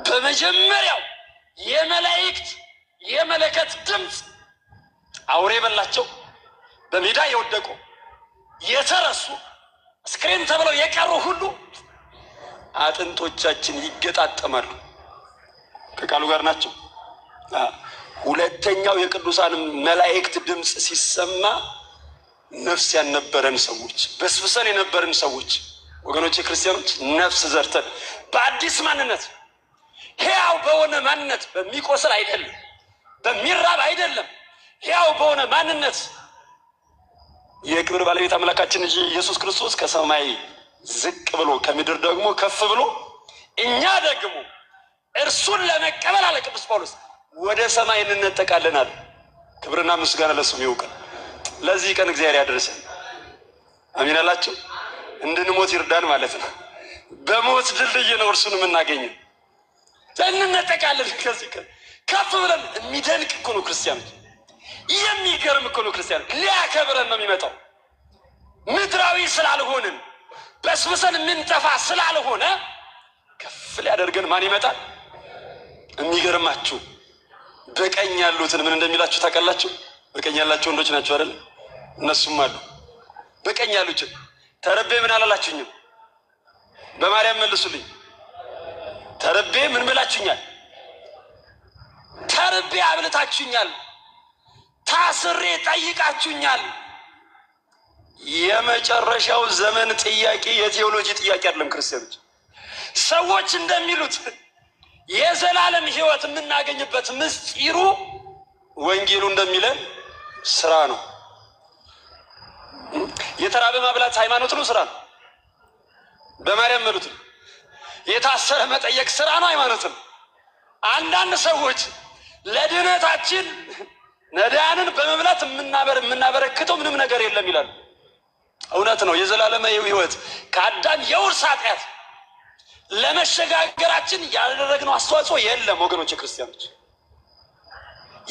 በመጀመሪያው የመላእክት የመለከት ድምፅ አውሬ በላቸው፣ በሜዳ የወደቁ የተረሱ አስክሬን ተብለው የቀሩ ሁሉ አጥንቶቻችን ይገጣጠማሉ። ከቃሉ ጋር ናቸው። ሁለተኛው የቅዱሳን መላእክት ድምፅ ሲሰማ ነፍስ ያልነበረን ሰዎች፣ በስብሰን የነበረን ሰዎች ወገኖች ክርስቲያኖች፣ ነፍስ ዘርተን በአዲስ ማንነት ሕያው በሆነ ማንነት፣ በሚቆስል አይደለም፣ በሚራብ አይደለም፣ ሕያው በሆነ ማንነት የክብር ባለቤት አምላካችን ኢየሱስ ክርስቶስ ከሰማይ ዝቅ ብሎ ከምድር ደግሞ ከፍ ብሎ እኛ ደግሞ እርሱን ለመቀበል አለ ቅዱስ ጳውሎስ ወደ ሰማይ እንነጠቃለን አለ። ክብርና ምስጋና ለስሙ ይሁን። ለዚህ ቀን እግዚአብሔር ያደረሰን። አሜን አላችሁ። እንድንሞት ይርዳን ማለት ነው። በሞት ድልድይ ነው እርሱን የምናገኘው። እንነጠቃለን ከዚህ ቀን ከፍ ብለን። የሚደንቅ እኮ ነው ክርስቲያኖች፣ የሚገርም እኮ ነው ክርስቲያኖች። ሊያከብረን ነው የሚመጣው። ምድራዊ ስላልሆንን በስብሰን የምንጠፋ ስላልሆነ ከፍ ሊያደርገን ማን ይመጣል? የሚገርማችሁ በቀኝ ያሉትን ምን እንደሚላችሁ ታውቃላችሁ? በቀኝ ያላችሁ ወንዶች ናቸው አይደል? እነሱም አሉ። በቀኝ ያሉትን ተረቤ ምን አላላችሁኝም? በማርያም መልሱልኝ። ተረቤ ምን ብላችሁኛል? ተረቤ አብልታችሁኛል። ታስሬ ጠይቃችሁኛል። የመጨረሻው ዘመን ጥያቄ የቴዎሎጂ ጥያቄ አይደለም ክርስቲያኖች። ሰዎች እንደሚሉት የዘላለም ሕይወት የምናገኝበት ምስጢሩ ወንጌሉ እንደሚለን ስራ ነው። የተራበ ማብላት ሃይማኖት ነው? ስራ ነው? በማርያም መሉት። የታሰረ መጠየቅ ስራ ነው? ሃይማኖት ነው? አንዳንድ ሰዎች ለድህነታችን ነዳያንን በመብላት የምናበረክተው ምንም ነገር የለም ይላሉ። እውነት ነው። የዘላለም ሕይወት ከአዳም የውርስ ኃጢአት ለመሸጋገራችን ያደረግነው አስተዋጽኦ የለም ወገኖች ክርስቲያኖች።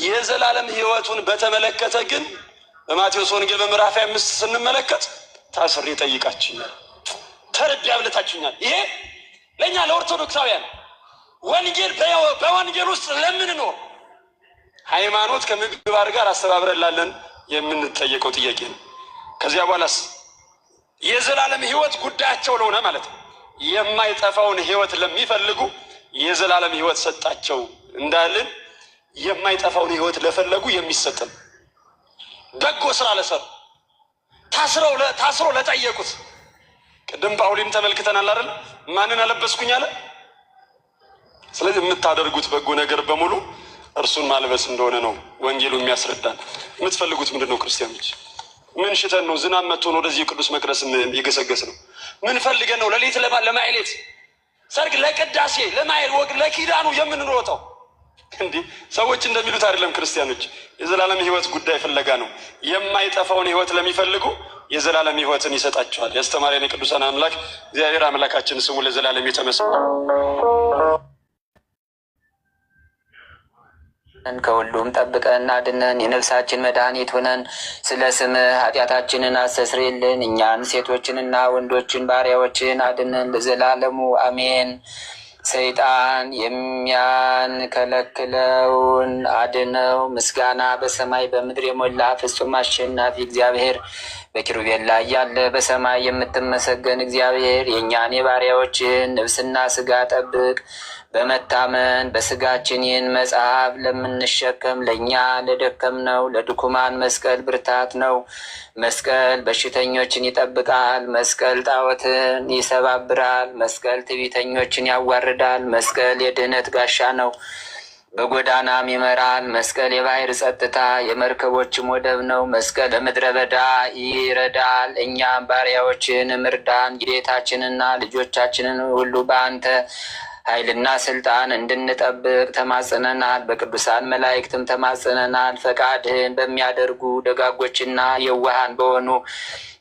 የዘላለም ሕይወቱን በተመለከተ ግን በማቴዎስ ወንጌል በምዕራፍ 5 ስንመለከት ታስሬ ጠይቃችሁኛል፣ ተርቤ አብልታችሁኛል። ይሄ ለእኛ ለኦርቶዶክሳውያን ወንጌል በወንጌል ውስጥ ለምንኖር ሃይማኖት ከምግባር ጋር አስተባብረን ላለን የምንጠየቀው ጥያቄ ነው። ከዚያ በኋላስ የዘላለም ሕይወት ጉዳያቸው ለሆነ ማለት ነው የማይጠፋውን ሕይወት ለሚፈልጉ የዘላለም ሕይወት ሰጣቸው እንዳልን የማይጠፋውን ሕይወት ለፈለጉ የሚሰጥም በጎ ስራ ለሰሩ ታስሮ ለጠየቁት ቅድም ጳውሊን ተመልክተናል አይደል? ማንን አለበስኩኝ አለ። ስለዚህ የምታደርጉት በጎ ነገር በሙሉ እርሱን ማልበስ እንደሆነ ነው ወንጌሉ የሚያስረዳን። የምትፈልጉት ምንድን ነው ክርስቲያኖች? ምን ሽተን ነው ዝናብ መጥቶ ነው ወደዚህ ቅዱስ መቅደስ የገሰገስ ነው? ምን ፈልገን ነው ለሌት ለማይሌት ሰርግ ለቅዳሴ ለማይል ወግ ለኪዳኑ የምንሮጠው? እንዲህ ሰዎች እንደሚሉት አይደለም ክርስቲያኖች። የዘላለም ሕይወት ጉዳይ ፍለጋ ነው። የማይጠፋውን ሕይወት ለሚፈልጉ የዘላለም ሕይወትን ይሰጣቸዋል። ያስተማረን የቅዱሳን አምላክ እግዚአብሔር አምላካችን ስሙ ለዘላለም የተመሰገነ። ከሁሉም ጠብቀን አድነን፣ የነፍሳችን መድኃኒት ሆነን፣ ስለ ስምህ ኃጢአታችንን አስተስርይልን። እኛን ሴቶችንና ወንዶችን ባሪያዎችን አድነን ለዘላለሙ አሜን። ሰይጣን የሚያንከለክለውን አድነው። ምስጋና በሰማይ በምድር የሞላ ፍጹም አሸናፊ እግዚአብሔር በኪሩቤል ላይ ያለ በሰማይ የምትመሰገን እግዚአብሔር የእኛን የባሪያዎችን ነፍስና ስጋ ጠብቅ። በመታመን በስጋችን ይህን መጽሐፍ ለምንሸከም ለእኛ ለደከምነው ለድኩማን መስቀል ብርታት ነው። መስቀል በሽተኞችን ይጠብቃል። መስቀል ጣዖትን ይሰባብራል። መስቀል ትዕቢተኞችን ያዋርዳል። መስቀል የድህነት ጋሻ ነው፣ በጎዳናም ይመራል። መስቀል የባህር ጸጥታ የመርከቦችም ወደብ ነው። መስቀል በምድረ በዳ ይረዳል። እኛም ባሪያዎችን እርዳን። ጌታችንና ልጆቻችንን ሁሉ በአንተ ኃይልና ስልጣን እንድንጠብቅ ተማጽነናል። በቅዱሳን መላእክትም ተማጽነናል። ፈቃድህን በሚያደርጉ ደጋጎችና የዋሃን በሆኑ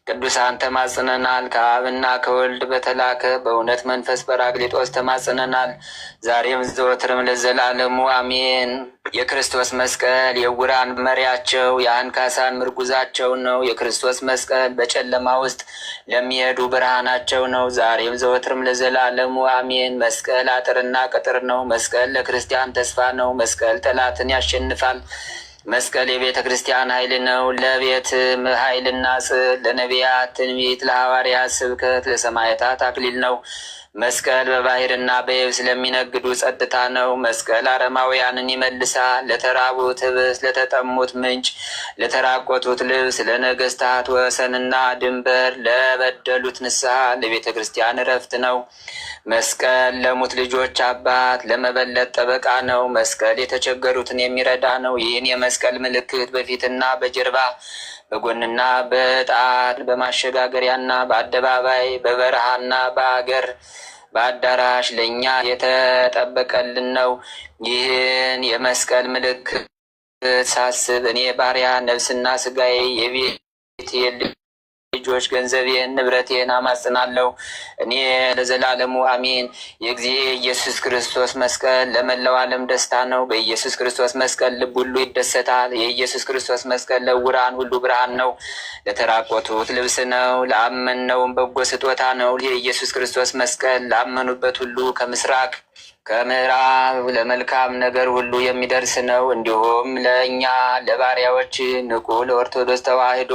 ቅዱሳን ተማጽነናል። ከአብና ከወልድ በተላከ በእውነት መንፈስ ጰራቅሊጦስ ተማጽነናል። ዛሬም ዘወትርም ለዘላለሙ አሜን። የክርስቶስ መስቀል የዕውራን መሪያቸው የአንካሳን ምርጉዛቸው ነው። የክርስቶስ መስቀል በጨለማ ውስጥ ለሚሄዱ ብርሃናቸው ነው። ዛሬም ዘወትርም ለዘላለሙ አሜን። መስቀል አጥርና ቅጥር ነው። መስቀል ለክርስቲያን ተስፋ ነው። መስቀል ጠላትን ያሸንፋል። መስቀል የቤተ ክርስቲያን ኃይል ነው። ለቤት ኃይልና ጽል፣ ለነቢያት ትንቢት፣ ለሐዋርያት ስብከት፣ ለሰማዕታት አክሊል ነው። መስቀል በባህርና በየብስ ለሚነግዱ ጸጥታ ነው። መስቀል አረማውያንን ይመልሳል። ለተራቡት ህብስት፣ ለተጠሙት ምንጭ፣ ለተራቆቱት ልብስ፣ ለነገስታት ወሰንና ድንበር፣ ለበደሉት ንስሐ፣ ለቤተ ክርስቲያን እረፍት ነው። መስቀል ለሙት ልጆች አባት፣ ለመበለት ጠበቃ ነው። መስቀል የተቸገሩትን የሚረዳ ነው። ይህን የመስቀል ምልክት በፊትና በጀርባ በጎንና በዕጣን በማሸጋገሪያና በአደባባይ በበረሃና በአገር በአዳራሽ ለእኛ የተጠበቀልን ነው። ይህን የመስቀል ምልክት ሳስብ እኔ ባሪያ ነፍስና ስጋዬ የቤት ልጆች ገንዘቤን ንብረቴን አማጽናለሁ። እኔ ለዘላለሙ አሜን። የእግዚእ ኢየሱስ ክርስቶስ መስቀል ለመላው ዓለም ደስታ ነው። በኢየሱስ ክርስቶስ መስቀል ልብ ሁሉ ይደሰታል። የኢየሱስ ክርስቶስ መስቀል ለዕውራን ሁሉ ብርሃን ነው። ለተራቆቱት ልብስ ነው። ለአመንነውም በጎ ስጦታ ነው። የኢየሱስ ክርስቶስ መስቀል ላመኑበት ሁሉ ከምስራቅ ከምዕራብ ለመልካም ነገር ሁሉ የሚደርስ ነው። እንዲሁም ለእኛ ለባሪያዎች ንቁ ለኦርቶዶክስ ተዋሕዶ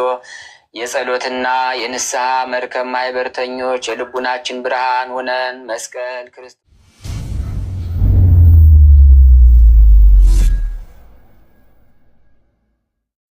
የጸሎትና የንስሐ መርከብ ማህበርተኞች የልቡናችን ብርሃን ሆነን መስቀል ክርስቶስ